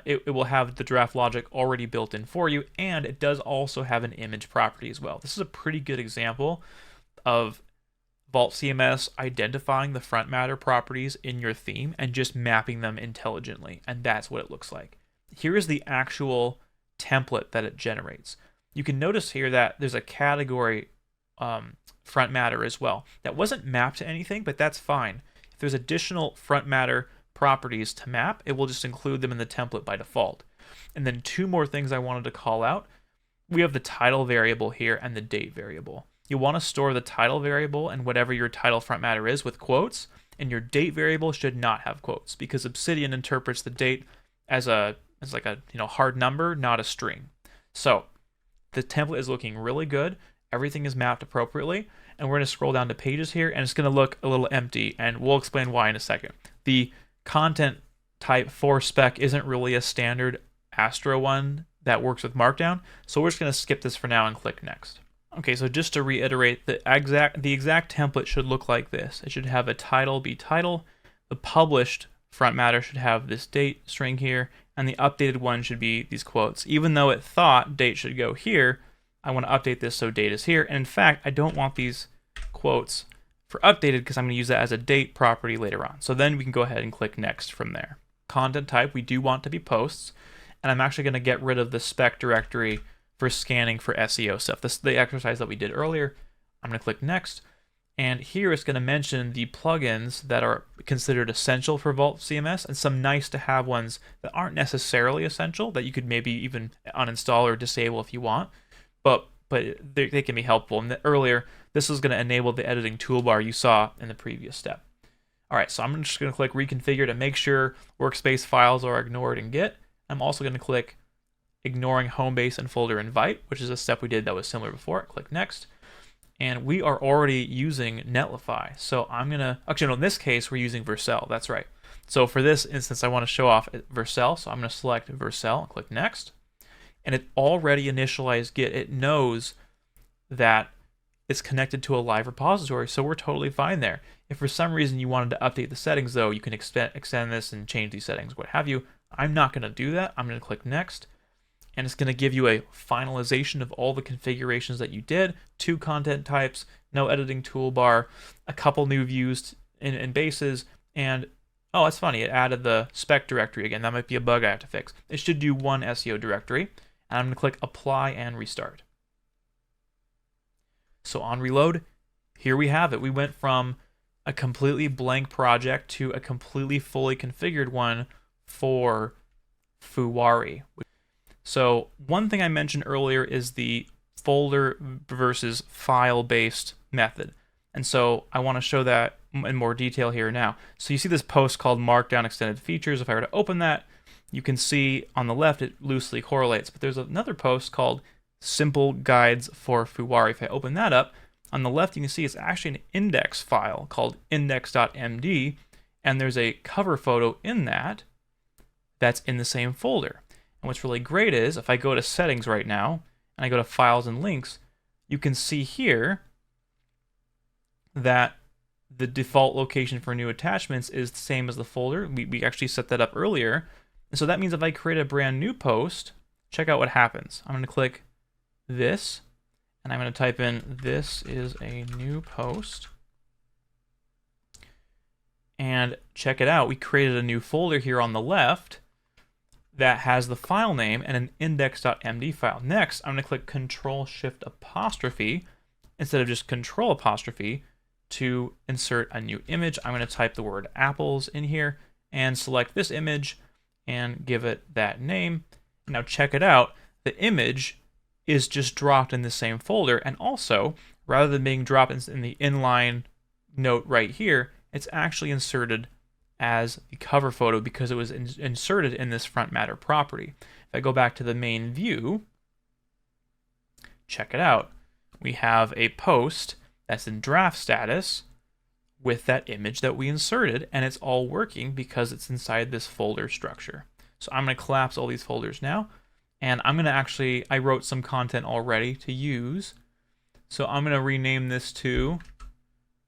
[SPEAKER 1] it will have the draft logic already built in for you, and it does also have an image property as well. This is a pretty good example of Vault CMS identifying the front matter properties in your theme and just mapping them intelligently, and that's what it looks like. Here is the actual template that it generates. You can notice here that there's a category front matter as well. That wasn't mapped to anything, but that's fine. If there's additional front matter properties to map, it will just include them in the template by default. And then two more things I wanted to call out. We have the title variable here and the date variable. You want to store the title variable and whatever your title front matter is with quotes, and your date variable should not have quotes because Obsidian interprets the date as like a hard number, not a string. So the template is looking really good. Everything is mapped appropriately, and we're going to scroll down to pages here, and it's going to look a little empty, and we'll explain why in a second. The content type for spec isn't really a standard Astro one that works with Markdown, so we're just going to skip this for now and click next. Okay, so just to reiterate, the exact template should look like this. It should have a title be title, the published front matter should have this date string here, and the updated one should be these quotes. Even though it thought date should go here, I want to update this so date is here, and in fact, I don't want these quotes for updated because I'm going to use that as a date property later on. So then we can go ahead and click next from there. Content type, we do want to be posts, and I'm actually going to get rid of the spec directory for scanning for SEO stuff. This is the exercise that we did earlier. I'm going to click next, and here it's going to mention the plugins that are considered essential for Vault CMS and some nice to have ones that aren't necessarily essential that you could maybe even uninstall or disable if you want, but they can be helpful. And earlier, this is going to enable the editing toolbar you saw in the previous step. All right, so I'm just going to click reconfigure to make sure workspace files are ignored in Git. I'm also going to click ignoring home base and folder invite, which is a step we did that was similar before. Click next. And we are already using Netlify. So I'm going to, actually, no, in this case, we're using Vercel. That's right. So for this instance, I want to show off Vercel. So I'm going to select Vercel and click next. And it already initialized Git. It knows that it's connected to a live repository, so we're totally fine there. If for some reason you wanted to update the settings, though, you can extend this and change these settings, what have you. I'm not going to do that. I'm going to click next, and it's going to give you a finalization of all the configurations that you did, 2 content types, no editing toolbar, a couple new views in bases, and oh, that's funny, it added the spec directory again. That might be a bug I have to fix. It should do one SEO directory, and I'm going to click apply and restart. So on reload, here we have it. We went from a completely blank project to a completely fully configured one for Fuwari. So one thing I mentioned earlier is the folder versus file-based method. And so I want to show that in more detail here now. So you see this post called Markdown Extended Features. If I were to open that, you can see on the left it loosely correlates. But there's another post called Simple Guides for Fuwari. If I open that up, on the left you can see it's actually an index file called index.md, and there's a cover photo in that that's in the same folder. And what's really great is if I go to settings right now and I go to files and links, you can see here that the default location for new attachments is the same as the folder. We actually set that up earlier. And so that means if I create a brand new post, check out what happens. I'm going to click this, and I'm going to type in, this is a new post. And check it out. We created a new folder here on the left that has the file name and an index.md file. Next, I'm going to click Control-Shift-apostrophe instead of just Control-apostrophe to insert a new image. I'm going to type the word apples in here and select this image and give it that name. Now check it out. the image is just dropped in the same folder, and also, rather than being dropped in the inline note right here, it's actually inserted as the cover photo because it was inserted in this front matter property. If I go back to the main view, check it out. We have a post that's in draft status with that image that we inserted, and it's all working because it's inside this folder structure. So I'm going to collapse all these folders now, and I'm going to I wrote some content already to use. So I'm going to rename this to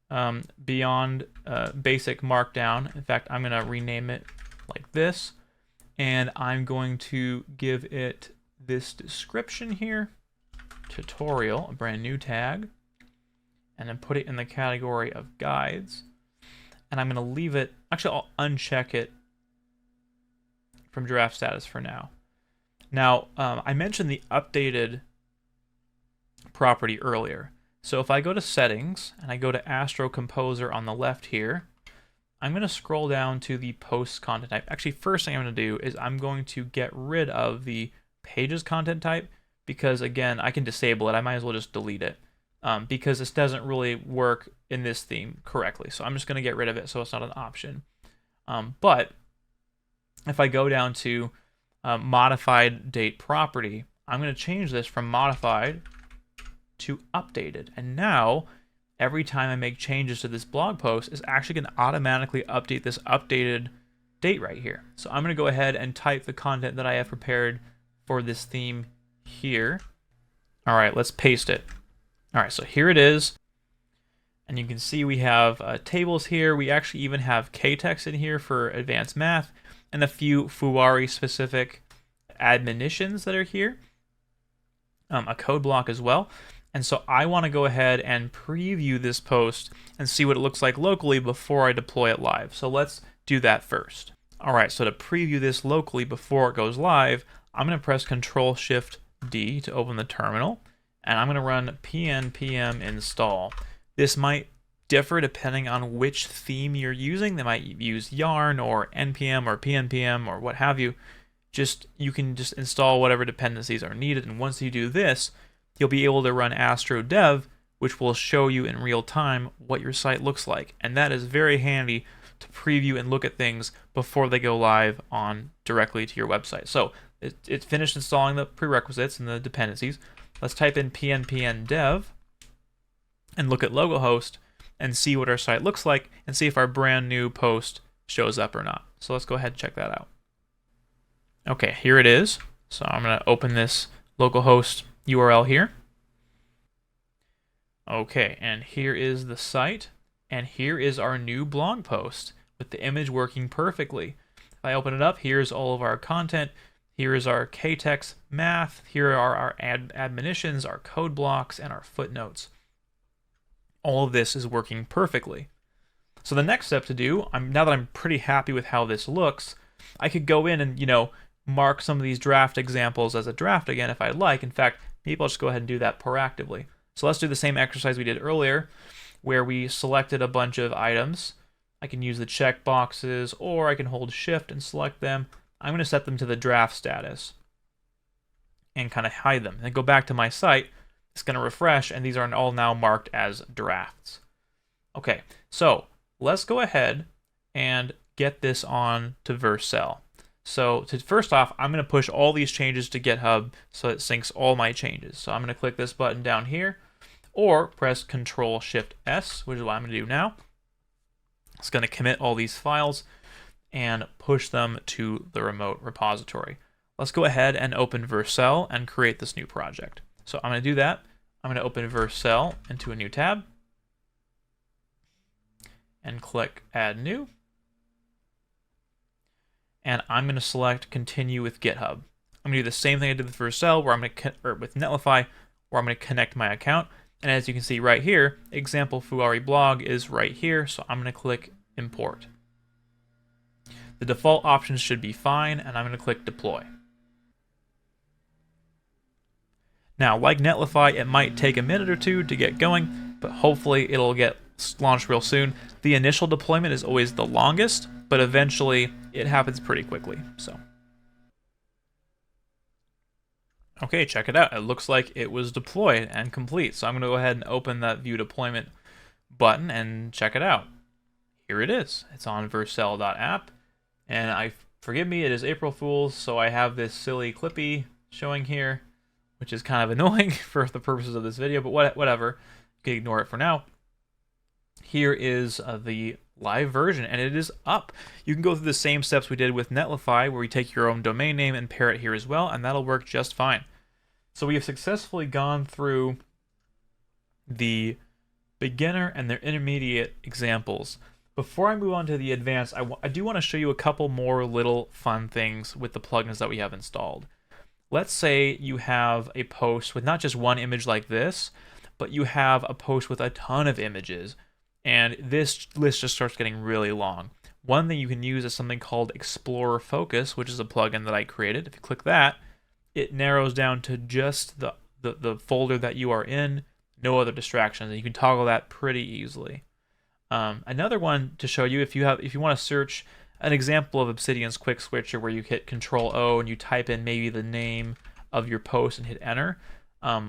[SPEAKER 1] Beyond Basic Markdown. In fact, I'm going to rename it like this, and I'm going to give it this description here, tutorial, a brand new tag, and then put it in the category of guides. And I'm going to leave it, actually I'll uncheck it from draft status for now. Now, I mentioned the updated property earlier. So if I go to settings and I go to Astro Composer on the left here, I'm going to scroll down to the post content type. Actually, first thing I'm going to do is I'm going to get rid of the pages content type because, again, I can disable it. I might as well just delete it because this doesn't really work in this theme correctly. So I'm just going to get rid of it so it's not an option. But if I go down to modified date property, I'm going to change this from modified to updated. And now, every time I make changes to this blog post, it's actually going to automatically update this updated date right here. So I'm going to go ahead and type the content that I have prepared for this theme here. All right, let's paste it. All right, so here it is. And you can see we have tables here. We actually even have K-text in here for advanced math and a few Fuwari specific admonitions that are here. A code block as well. And so I want to go ahead and preview this post and see what it looks like locally before I deploy it live. So let's do that first. All right, so to preview this locally before it goes live, I'm going to press Control-Shift-D to open the terminal, and I'm going to run pnpm install. This might differ depending on which theme you're using. They might use yarn or npm or pnpm or what have you. You can just install whatever dependencies are needed, and once you do this, you'll be able to run Astro Dev, which will show you in real time what your site looks like. And that is very handy to preview and look at things before they go live on directly to your website. So it's finished installing the prerequisites and the dependencies. Let's type in pnpm dev and look at localhost and see what our site looks like and see if our brand new post shows up or not. So let's go ahead and check that out. Okay, here it is. So I'm going to open this localhost URL here. Okay, and here is the site, and here is our new blog post with the image working perfectly. If I open it up, here's all of our content. Here is our K-text math. Here are our admonitions, our code blocks, and our footnotes. All of this is working perfectly. So the next step to do, now that I'm pretty happy with how this looks, I could go in and, mark some of these draft examples as a draft again if I'd like. In fact, maybe I'll just go ahead and do that proactively. So let's do the same exercise we did earlier where we selected a bunch of items. I can use the check boxes or I can hold shift and select them. I'm going to set them to the draft status and kind of hide them. Then go back to my site. It's going to refresh and these are all now marked as drafts. Okay, so let's go ahead and get this on to Vercel. So first off, I'm going to push all these changes to GitHub so it syncs all my changes. So I'm going to click this button down here or press Control-Shift-S, which is what I'm going to do now. It's going to commit all these files and push them to the remote repository. Let's go ahead and open Vercel and create this new project. So I'm going to do that. I'm going to open Vercel into a new tab and click Add New. And I'm going to select Continue with GitHub. I'm going to do the same thing I did with Vercel, with Netlify, where I'm going to connect my account. And as you can see right here, example Fuwari blog is right here, so I'm going to click Import. The default options should be fine, and I'm going to click Deploy. Now, like Netlify, it might take a minute or two to get going, but hopefully it'll get launched real soon. The initial deployment is always the longest, but eventually it happens pretty quickly. So, Okay, check it out. It looks like it was deployed and complete. So I'm going to go ahead and open that View Deployment button and check it out. Here it is. It's on Vercel.app. And forgive me, it is April Fool's, so I have this silly Clippy showing here, which is kind of annoying for the purposes of this video, but whatever. You can ignore it for now. Here is the live version, and it is up. You can go through the same steps we did with Netlify, where we take your own domain name and pair it here as well, and that'll work just fine. So we have successfully gone through the beginner and their intermediate examples. Before I move on to the advanced, I do want to show you a couple more little fun things with the plugins that we have installed. Let's say you have a post with not just one image like this, but you have a post with a ton of images. And this list just starts getting really long. One thing you can use is something called Explorer Focus, which is a plugin that I created. If you click that, it narrows down to just the folder that you are in, no other distractions, and you can toggle that pretty easily. Another one to show you, if you want to search an example of Obsidian's quick switcher where you hit Control-O and you type in maybe the name of your post and hit enter,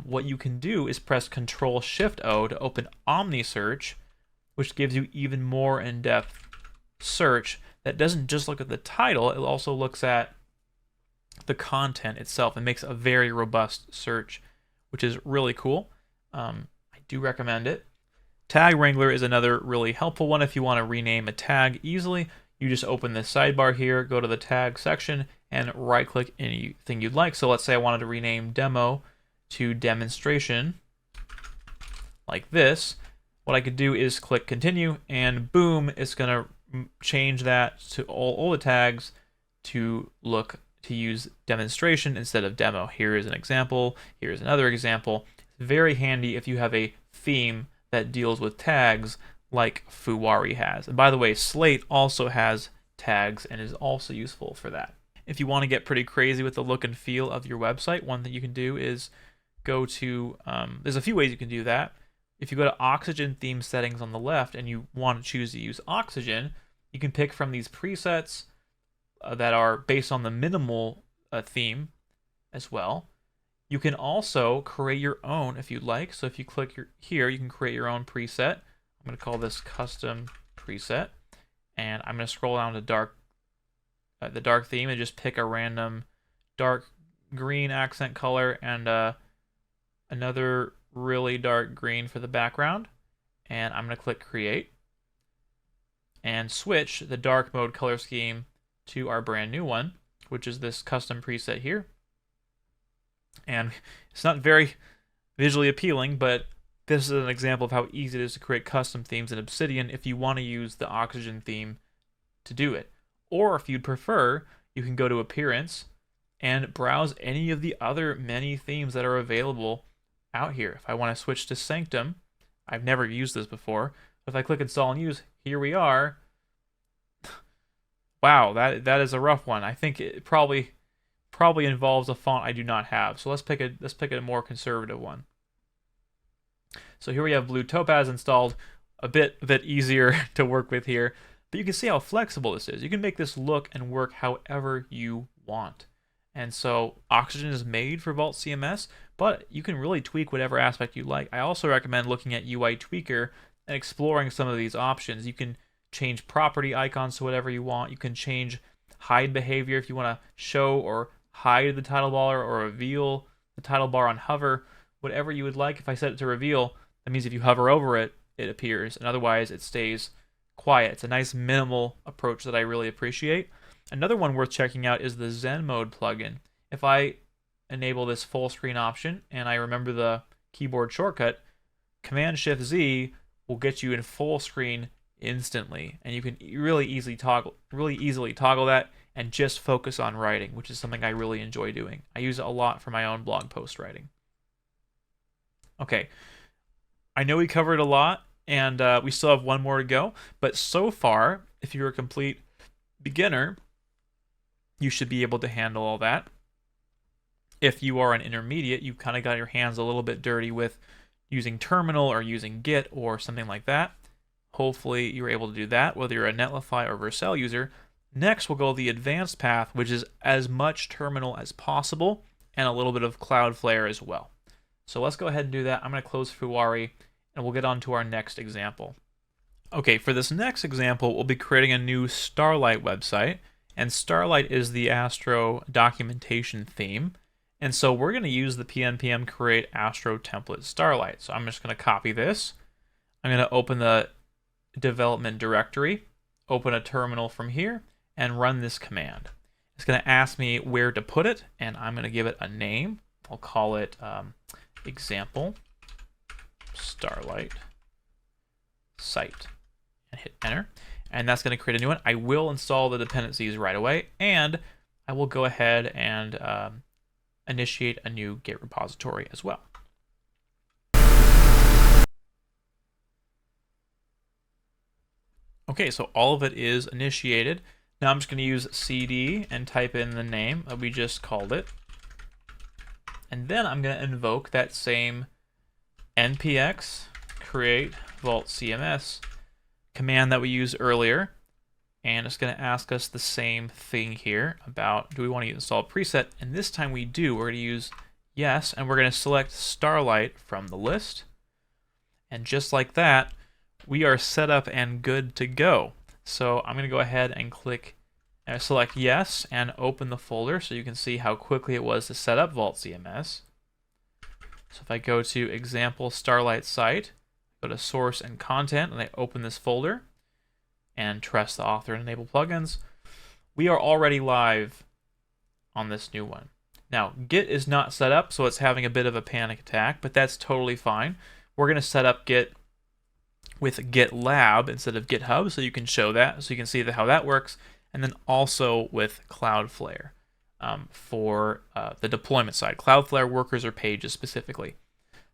[SPEAKER 1] what you can do is press Control-Shift-O to open OmniSearch, which gives you even more in-depth search that doesn't just look at the title, it also looks at the content itself and makes a very robust search, which is really cool. I do recommend it. Tag Wrangler is another really helpful one if you want to rename a tag easily. You just open this sidebar here, go to the tag section, and right-click anything you'd like. So let's say I wanted to rename demo to demonstration, like this. What I could do is click continue, and boom, it's going to change that to all the tags to use demonstration instead of demo. Here is an example. Here's another example. It's very handy if you have a theme that deals with tags like Fuwari has. And by the way, Slate also has tags and is also useful for that. If you want to get pretty crazy with the look and feel of your website, one thing you can do is go to, there's a few ways you can do that. If you go to Oxygen theme settings on the left and you want to choose to use Oxygen, you can pick from these presets that are based on the minimal theme as well. You can also create your own if you'd like. So if you click here, you can create your own preset. I'm going to call this custom preset, and I'm going to scroll down to the dark theme and just pick a random dark green accent color and another really dark green for the background, and I'm going to click create and switch the dark mode color scheme to our brand new one, which is this custom preset here. And it's not very visually appealing, but this is an example of how easy it is to create custom themes in Obsidian if you want to use the Oxygen theme to do it. Or if you'd prefer, you can go to Appearance and browse any of the other many themes that are available out here. If I want to switch to Sanctum, I've never used this before. If I click Install and Use, here we are. Wow, that is a rough one. I think it probably involves a font I do not have. So let's pick a more conservative one. So here we have Blue Topaz installed, a bit easier to work with here. But you can see how flexible this is. You can make this look and work however you want. And so Oxygen is made for Vault CMS, but you can really tweak whatever aspect you like. I also recommend looking at UI Tweaker and exploring some of these options. You can change property icons to whatever you want. You can change hide behavior if you want to show or hide the title bar or reveal the title bar on hover, whatever you would like. If I set it to reveal, that means if you hover over it, it appears, and otherwise it stays quiet. It's a nice minimal approach that I really appreciate. Another one worth checking out is the Zen Mode plugin. If I enable this full screen option and I remember the keyboard shortcut, Command-Shift-Z will get you in full screen instantly, and you can really easily toggle that and just focus on writing, which is something I really enjoy doing. I use it a lot for my own blog post writing. Okay, I know we covered a lot, and we still have one more to go, but so far, if you're a complete beginner, you should be able to handle all that. If you are an intermediate, you've kind of got your hands a little bit dirty with using Terminal or using Git or something like that. Hopefully you're able to do that, whether you're a Netlify or Vercel user. Next, we'll go the advanced path, which is as much Terminal as possible and a little bit of Cloudflare as well. So let's go ahead and do that. I'm going to close Fuwari, and we'll get on to our next example. Okay, for this next example, we'll be creating a new Starlight website, and Starlight is the Astro documentation theme. And so we're going to use the npm create Astro template Starlight. So I'm just going to copy this. I'm going to open the development directory, open a terminal from here, and run this command. It's going to ask me where to put it, and I'm going to give it a name. I'll call it example Starlight site, and hit enter. And that's going to create a new one. I will install the dependencies right away, and I will go ahead and initiate a new Git repository as well. Okay, so all of it is initiated. Now I'm just going to use cd and type in the name that we just called it. And then I'm going to invoke that same npx create Vault CMS command that we used earlier. And it's going to ask us the same thing here about, do we want to install a preset? And this time we do. We're going to use yes, and we're going to select Starlight from the list. And just like that, we are set up and good to go. So I'm going to go ahead and select yes and open the folder so you can see how quickly it was to set up Vault CMS. So if I go to example Starlight site, go to source and content, and I open this folder and trust the author and enable plugins, we are already live on this new one. Now, Git is not set up, so it's having a bit of a panic attack, but that's totally fine. We're going to set up Git with GitLab instead of GitHub, so you can show that, so you can see how that works, and then also with Cloudflare for the deployment side, Cloudflare workers or pages specifically.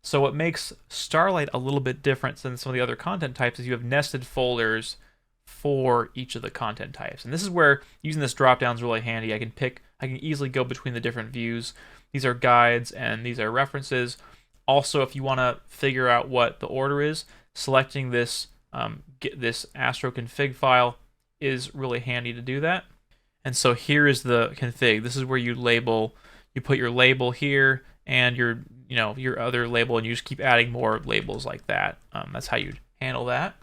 [SPEAKER 1] So what makes Starlight a little bit different than some of the other content types is you have nested folders for each of the content types. And this is where using this drop-down is really handy. I can easily go between the different views. These are guides and these are references. Also, if you want to figure out what the order is, selecting this this Astro config file is really handy to do that. And so here is the config. This is where you put your label here and your other label, and you just keep adding more labels like that. That's how you'd handle that.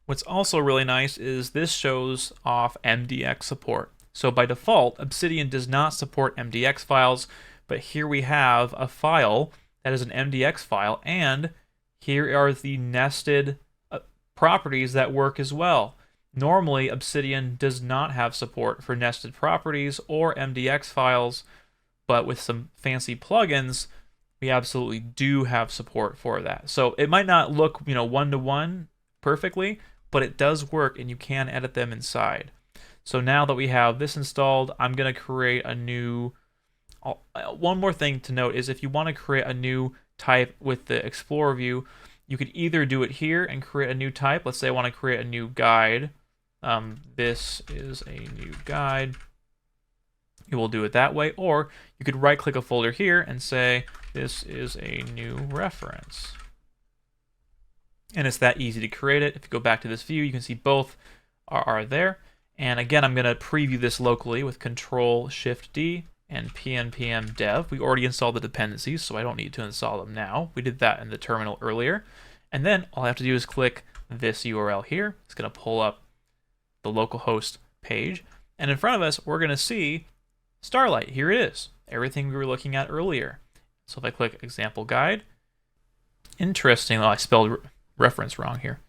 [SPEAKER 1] What's also really nice is this shows off MDX support. So by default, Obsidian does not support MDX files, but here we have a file that is an MDX file, and here are the nested properties that work as well. Normally, Obsidian does not have support for nested properties or MDX files, but with some fancy plugins, we absolutely do have support for that. So it might not look, one-to-one perfectly, but it does work, and you can edit them inside. So now that we have this installed, I'm going to create a new... One more thing to note is if you want to create a new type with the Explorer view, you could either do it here and create a new type. Let's say I want to create a new guide. This is a new guide. You will do it that way, or you could right-click a folder here and say, this is a new reference. And it's that easy to create it. If you go back to this view, you can see both are there. And again, I'm going to preview this locally with Control-Shift-D and npm dev. We already installed the dependencies, so I don't need to install them now. We did that in the terminal earlier. And then all I have to do is click this URL here. It's going to pull up the localhost page. And in front of us, we're going to see Starlight. Here it is. Everything we were looking at earlier. So if I click example guide, interesting, I spelled reference wrong here.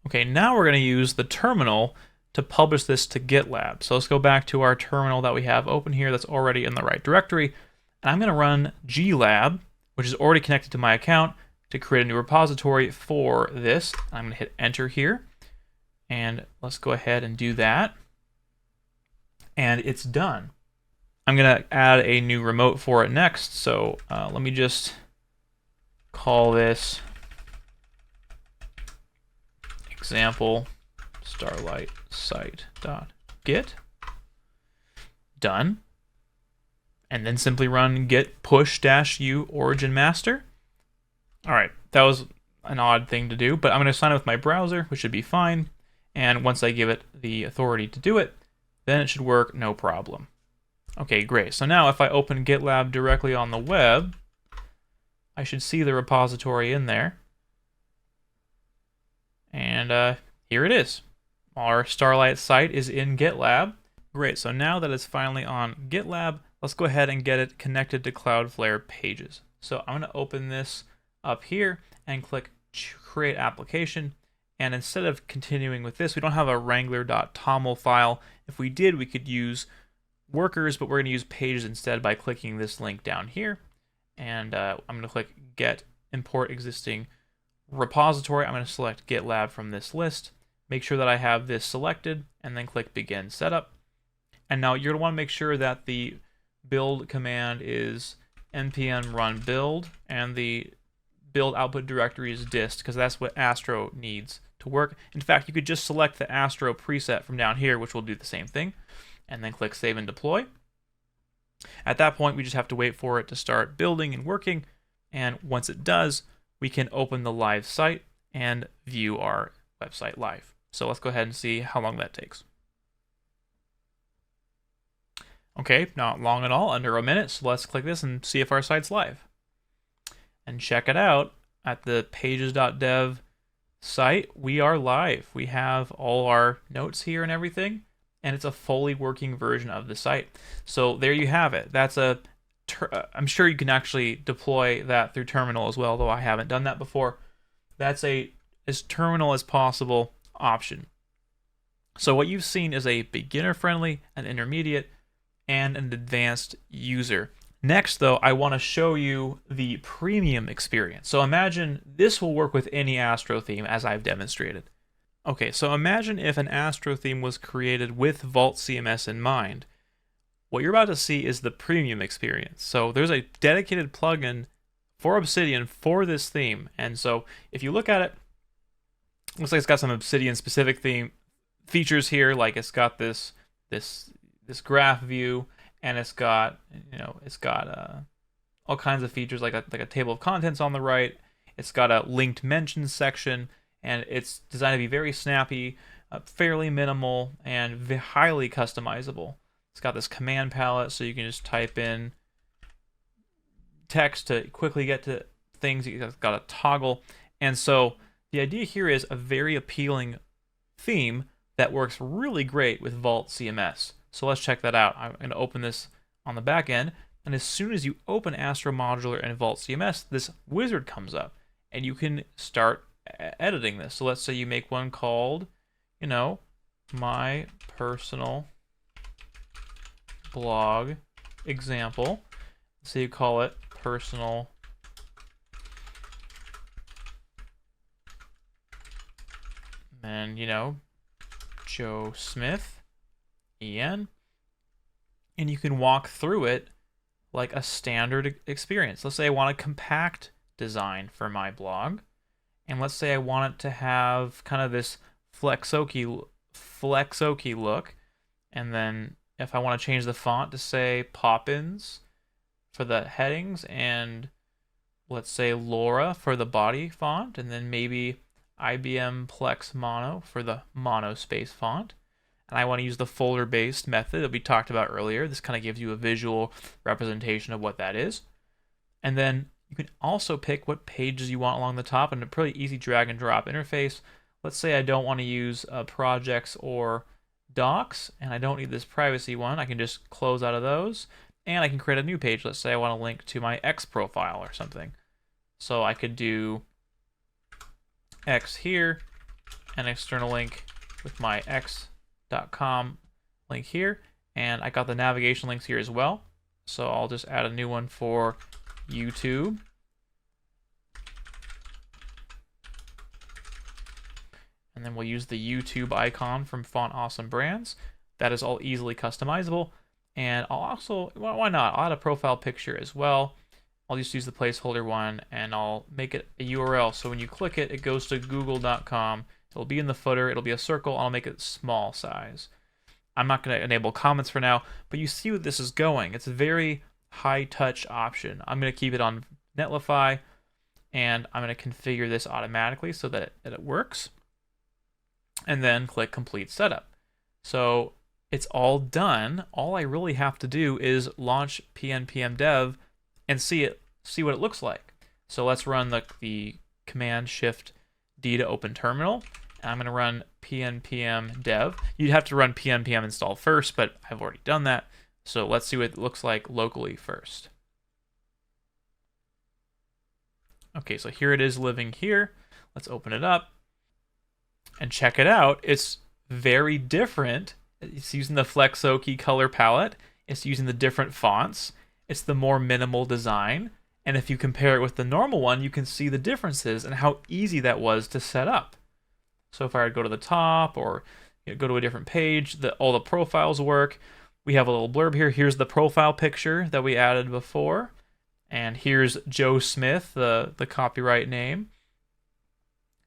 [SPEAKER 1] Okay, now we're going to use the terminal to publish this to GitLab. So let's go back to our terminal that we have open here that's already in the right directory. And I'm going to run GLab, which is already connected to my account, to create a new repository for this. I'm going to hit enter here. And let's go ahead and do that. And it's done. I'm going to add a new remote for it next. So let me just call this example starlight site.git. Done. And then simply run git push-u origin master. All right, that was an odd thing to do, but I'm going to sign up with my browser, which should be fine. And once I give it the authority to do it, then it should work no problem. Okay, great. So now if I open GitLab directly on the web, I should see the repository in there. And here it is. Our Starlight site is in GitLab. Great, so now that it's finally on GitLab, let's go ahead and get it connected to Cloudflare pages. So I'm going to open this up here and click Create Application. And instead of continuing with this, we don't have a wrangler.toml file. If we did, we could use workers, but we're going to use pages instead by clicking this link down here. And I'm going to click Get Import Existing Repository. I'm going to select GitLab from this list. Make sure that I have this selected, and then click Begin Setup. And now you're going to want to make sure that the build command is npm run build, and the build output directory is dist, because that's what Astro needs to work. In fact, you could just select the Astro preset from down here, which will do the same thing, and then click Save and Deploy. At that point, we just have to wait for it to start building and working, and once it does, we can open the live site and view our website live. So let's go ahead and see how long that takes. Okay, not long at all, under a minute, so let's click this and see if our site's live. And check it out, at the pages.dev site, we are live. We have all our notes here and everything, and it's a fully working version of the site. So there you have it. That's I'm sure you can actually deploy that through terminal as well, though I haven't done that before. That's as terminal as possible option. So what you've seen is a beginner-friendly, an intermediate, and an advanced user. Next, though, I want to show you the premium experience. So imagine this will work with any Astro theme, as I've demonstrated. Okay, so imagine if an Astro theme was created with Vault CMS in mind. What you're about to see is the premium experience. So there's a dedicated plugin for Obsidian for this theme. And so if you look at it, looks like it's got some Obsidian specific theme features here, like it's got this graph view, and it's got all kinds of features like a table of contents on the right. It's got a linked mentions section, and it's designed to be very snappy, fairly minimal, and highly customizable. It's got this command palette, so you can just type in text to quickly get to things. It's got a toggle, and so the idea here is a very appealing theme that works really great with Vault CMS. So let's check that out. I'm going to open this on the back end, and as soon as you open Astro Modular and Vault CMS, this wizard comes up, and you can start editing this. So let's say you make one called, my personal blog example. So you call it personal and Joe Smith, EN, and you can walk through it like a standard experience. Let's say I want a compact design for my blog, and let's say I want it to have kind of this flexoky look, and then if I want to change the font to say Poppins for the headings, and let's say Laura for the body font, and then maybe IBM Plex Mono for the monospace font. And I want to use the folder-based method that we talked about earlier. This kind of gives you a visual representation of what that is. And then you can also pick what pages you want along the top in a pretty easy drag and drop interface. Let's say I don't want to use projects or docs, and I don't need this privacy one. I can just close out of those, and I can create a new page. Let's say I want to link to my X profile or something. So I could do X here, an external link with my x.com link here, and I got the navigation links here as well. So I'll just add a new one for YouTube. And then we'll use the YouTube icon from Font Awesome Brands. That is all easily customizable. And I'll also, well, why not? I'll add a profile picture as well. I'll just use the placeholder one, and I'll make it a URL. So when you click it, it goes to google.com. It'll be in the footer. It'll be a circle. I'll make it small size. I'm not going to enable comments for now, but you see what this is going. It's a very high-touch option. I'm going to keep it on Netlify, and I'm going to configure this automatically so that it works. And then click Complete Setup. So it's all done. All I really have to do is launch pnpm dev and see what it looks like. So let's run the command shift D to open terminal. And I'm going to run pnpm dev. You'd have to run pnpm install first, but I've already done that. So let's see what it looks like locally first. Okay, so here it is living here. Let's open it up and check it out. It's very different. It's using the Flexo color palette. It's using the different fonts. It's the more minimal design. And if you compare it with the normal one, you can see the differences and how easy that was to set up. So if I were to go to the top or go to a different page, all the profiles work. We have a little blurb here. Here's the profile picture that we added before. And here's Joe Smith, the copyright name.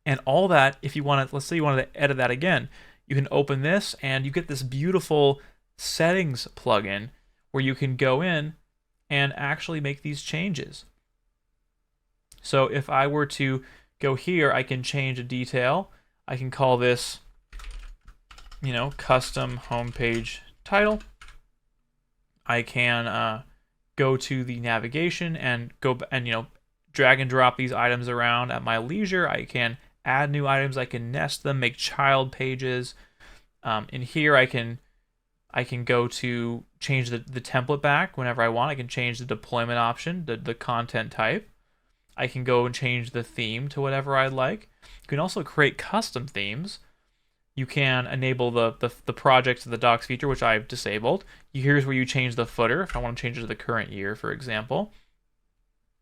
[SPEAKER 1] And all that, if you want to, let's say you wanted to edit that again, you can open this and you get this beautiful settings plugin where you can go in and actually make these changes. So if I were to go here, I can change a detail. I can call this, custom homepage title. I can go to the navigation and drag and drop these items around at my leisure. I can add new items. I can nest them, make child pages. In here, I can go to change the template back whenever I want. I can change the deployment option, the content type. I can go and change the theme to whatever I'd like. You can also create custom themes. You can enable the project to the docs feature, which I've disabled. Here's where you change the footer, if I want to change it to the current year, for example.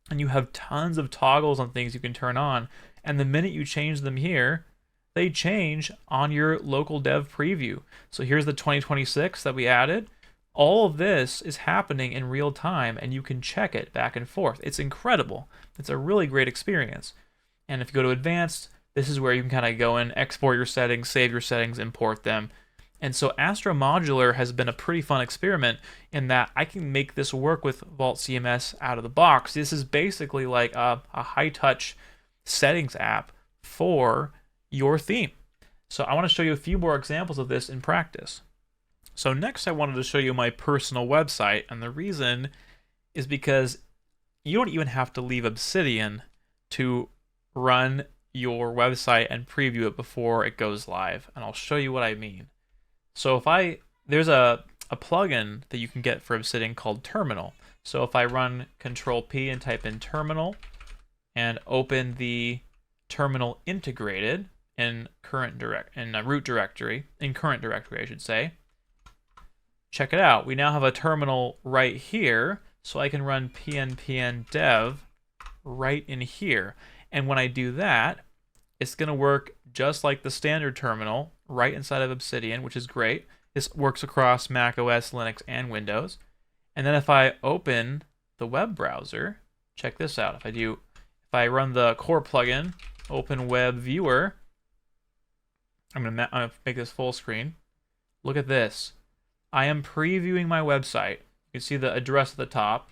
[SPEAKER 1] And you have tons of toggles on things you can turn on. And the minute you change them here, they change on your local dev preview. So here's the 2026 that we added. All of this is happening in real time, and you can check it back and forth. It's incredible. It's a really great experience. And if you go to advanced, this is where you can kind of go in, export your settings, save your settings, import them. And so Astro Modular has been a pretty fun experiment in that I can make this work with Vault CMS out of the box. This is basically like a high-touch settings app for your theme. So I want to show you a few more examples of this in practice. So next I wanted to show you my personal website, and the reason is because you don't even have to leave Obsidian to run your website and preview it before it goes live, and I'll show you what I mean. So there's a plugin that you can get for Obsidian called Terminal. So if I run Control P and type in Terminal and open the terminal integrated in current directory, I should say. Check it out. We now have a terminal right here, so I can run pnpm dev right in here. And when I do that, it's going to work just like the standard terminal right inside of Obsidian, which is great. This works across Mac OS, Linux, and Windows. And then if I open the web browser, check this out. If I run the core plugin, open web viewer, I'm gonna make this full screen. Look at this. I am previewing my website. You can see the address at the top,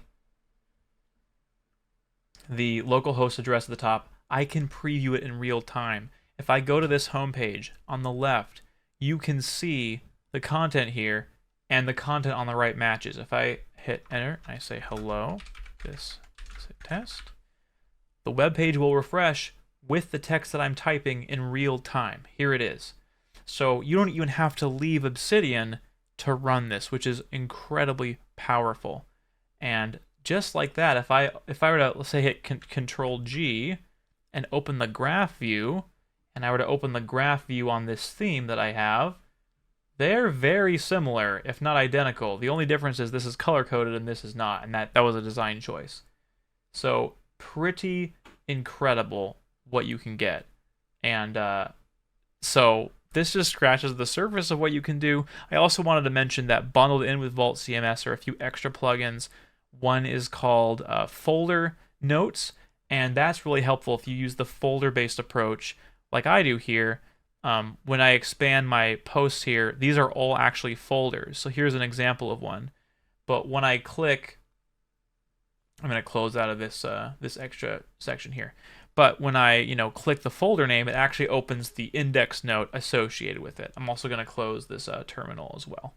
[SPEAKER 1] the localhost address at the top. I can preview it in real time. If I go to this homepage on the left, you can see the content here, and the content on the right matches. If I hit enter, I say hello, this is a test, the web page will refresh with the text that I'm typing in real time. Here it is. So you don't even have to leave Obsidian to run this, which is incredibly powerful. And just like that, if I were to, let's say, hit Control G and open the graph view, and I were to open the graph view on this theme that I have, they're very similar, if not identical. The only difference is this is color-coded and this is not, and that was a design choice. So pretty incredible what you can get. And so this just scratches the surface of what you can do. I also wanted to mention that bundled in with Vault CMS are a few extra plugins. One is called Folder Notes, and that's really helpful if you use the folder-based approach like I do here. When I expand my posts here, these are all actually folders. So here's an example of one. But when I click, I'm going to close out of this this extra section here. But when I click the folder name, it actually opens the index note associated with it. I'm also going to close this terminal as well.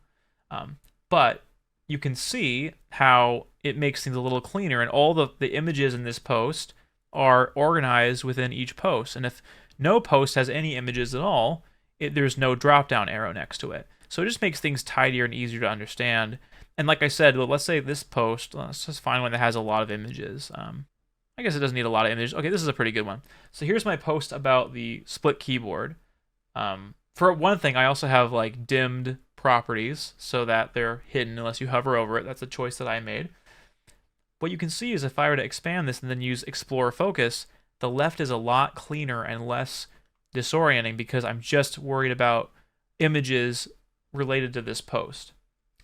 [SPEAKER 1] But you can see how it makes things a little cleaner, and all the images in this post are organized within each post. And if no post has any images at all, there's no drop-down arrow next to it. So it just makes things tidier and easier to understand. And like I said, let's say this post, let's just find one that has a lot of images. I guess it doesn't need a lot of images. Okay, this is a pretty good one. So here's my post about the split keyboard. For one thing, I also have like dimmed properties so that they're hidden unless you hover over it. That's a choice that I made. What you can see is if I were to expand this and then use Explore Focus, the left is a lot cleaner and less disorienting because I'm just worried about images related to this post.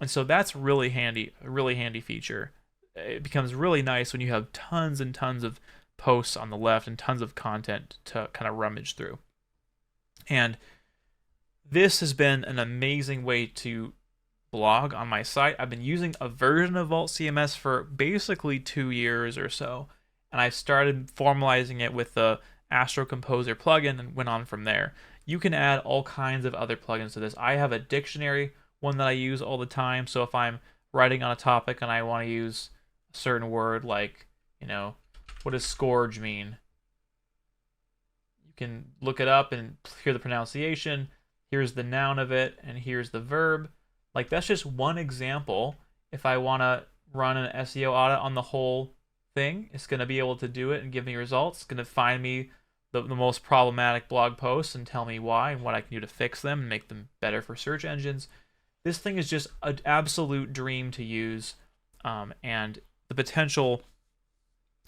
[SPEAKER 1] And so that's really handy, a really handy feature. It becomes really nice when you have tons and tons of posts on the left and tons of content to kind of rummage through. And this has been an amazing way to blog on my site. I've been using a version of Vault CMS for basically 2 years or so, and I started formalizing it with the Astro Composer plugin and went on from there. You can add all kinds of other plugins to this. I have a dictionary, one that I use all the time, so if I'm writing on a topic and I want to use a certain word like, what does scourge mean? You can look it up and hear the pronunciation. Here's the noun of it, and here's the verb. Like, that's just one example. If I want to run an SEO audit on the whole thing, it's going to be able to do it and give me results. It's going to find me the most problematic blog posts and tell me why and what I can do to fix them and make them better for search engines. This thing is just an absolute dream to use, and the potential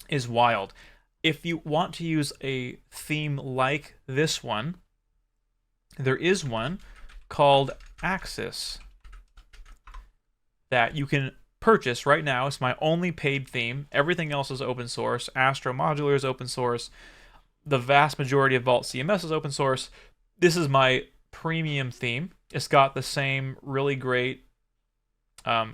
[SPEAKER 1] is wild. If you want to use a theme like this one, there is one called Axis that you can purchase right now. It's my only paid theme. Everything else is open source. Astro Modular is open source. The vast majority of Vault CMS is open source. This is my premium theme. It's got the same really great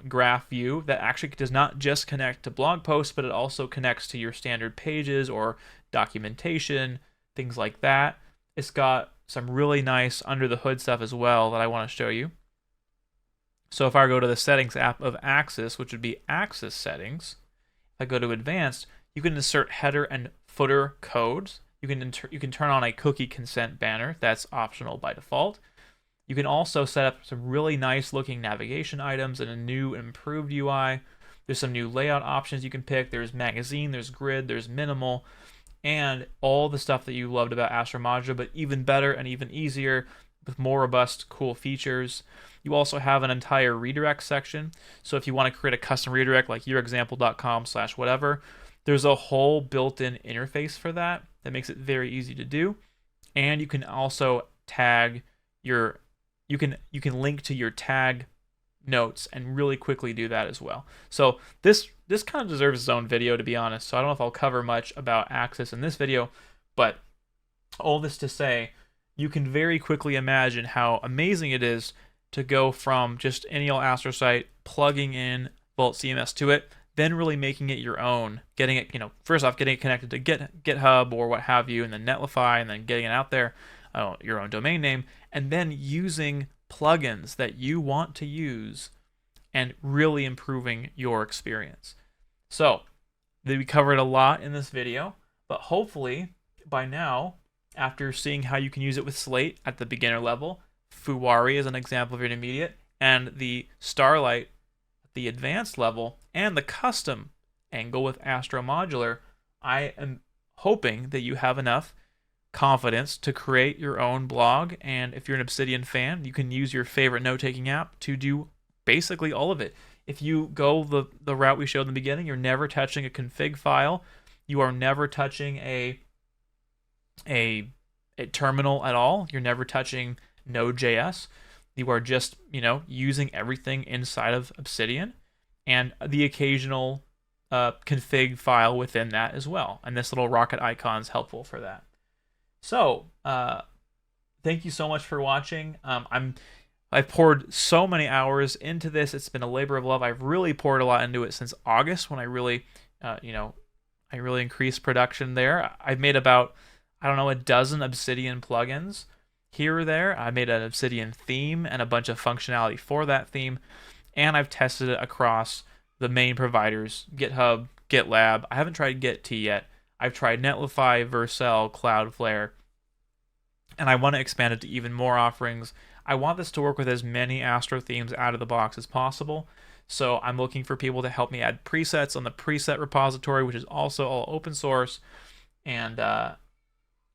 [SPEAKER 1] graph view that actually does not just connect to blog posts, but it also connects to your standard pages or documentation, things like that. It's got some really nice under the hood stuff as well that I want to show you. So if I go to the settings app of Axis, which would be Axis settings, if I go to advanced, you can insert header and footer codes. You can turn on a cookie consent banner. That's optional by default. You can also set up some really nice looking navigation items and a new improved UI. There's some new layout options you can pick. There's magazine, there's grid, there's minimal, and all the stuff that you loved about Astro Modular, but even better and even easier with more robust, cool features. You also have an entire redirect section. So if you want to create a custom redirect like yourexample.com/whatever, there's a whole built-in interface for that makes it very easy to do. And you can also tag you can link to your tag notes and really quickly do that as well. So this kind of deserves its own video, to be honest. So I don't know if I'll cover much about Axis in this video, but all this to say, you can very quickly imagine how amazing it is to go from just any old Astro site, plugging in Vault CMS to it, then really making it your own, getting it, first off, getting it connected to GitHub or what have you, and then Netlify, and then getting it out there, your own domain name, and then using plugins that you want to use and really improving your experience. So we covered a lot in this video, but hopefully by now, after seeing how you can use it with Slate at the beginner level, Fuwari is an example of intermediate, and the Starlight at the advanced level, and the custom angle with Astro Modular, I am hoping that you have enough confidence to create your own blog. And if you're an Obsidian fan, you can use your favorite note-taking app to do basically all of it. If you go the route we showed in the beginning, you're never touching a config file. You are never touching a terminal at all. You're never touching Node.js. You are just, using everything inside of Obsidian and the occasional config file within that as well. And this little rocket icon is helpful for that. So, thank you so much for watching. I've poured so many hours into this. It's been a labor of love. I've really poured a lot into it since August when I really, I really increased production there. I've made about, a dozen Obsidian plugins. here or there. I made an Obsidian theme and a bunch of functionality for that theme, and I've tested it across the main providers, GitHub, GitLab. I haven't tried Git yet. I've tried Netlify, Vercel, Cloudflare, and I want to expand it to even more offerings. I want this to work with as many Astro themes out of the box as possible. So I'm looking for people to help me add presets on the preset repository, which is also all open source. And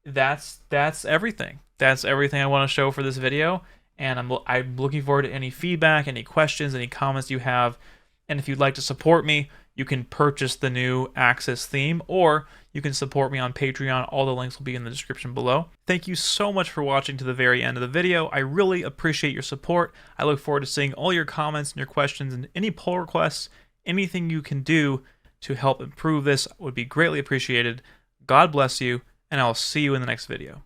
[SPEAKER 1] that's everything. That's everything I want to show for this video. And I'm looking forward to any feedback, any questions, any comments you have. And if you'd like to support me, you can purchase the new Access theme, or you can support me on Patreon. All the links will be in the description below. Thank you so much for watching to the very end of the video. I really appreciate your support. I look forward to seeing all your comments and your questions and any pull requests. Anything you can do to help improve this would be greatly appreciated. God bless you, and I'll see you in the next video.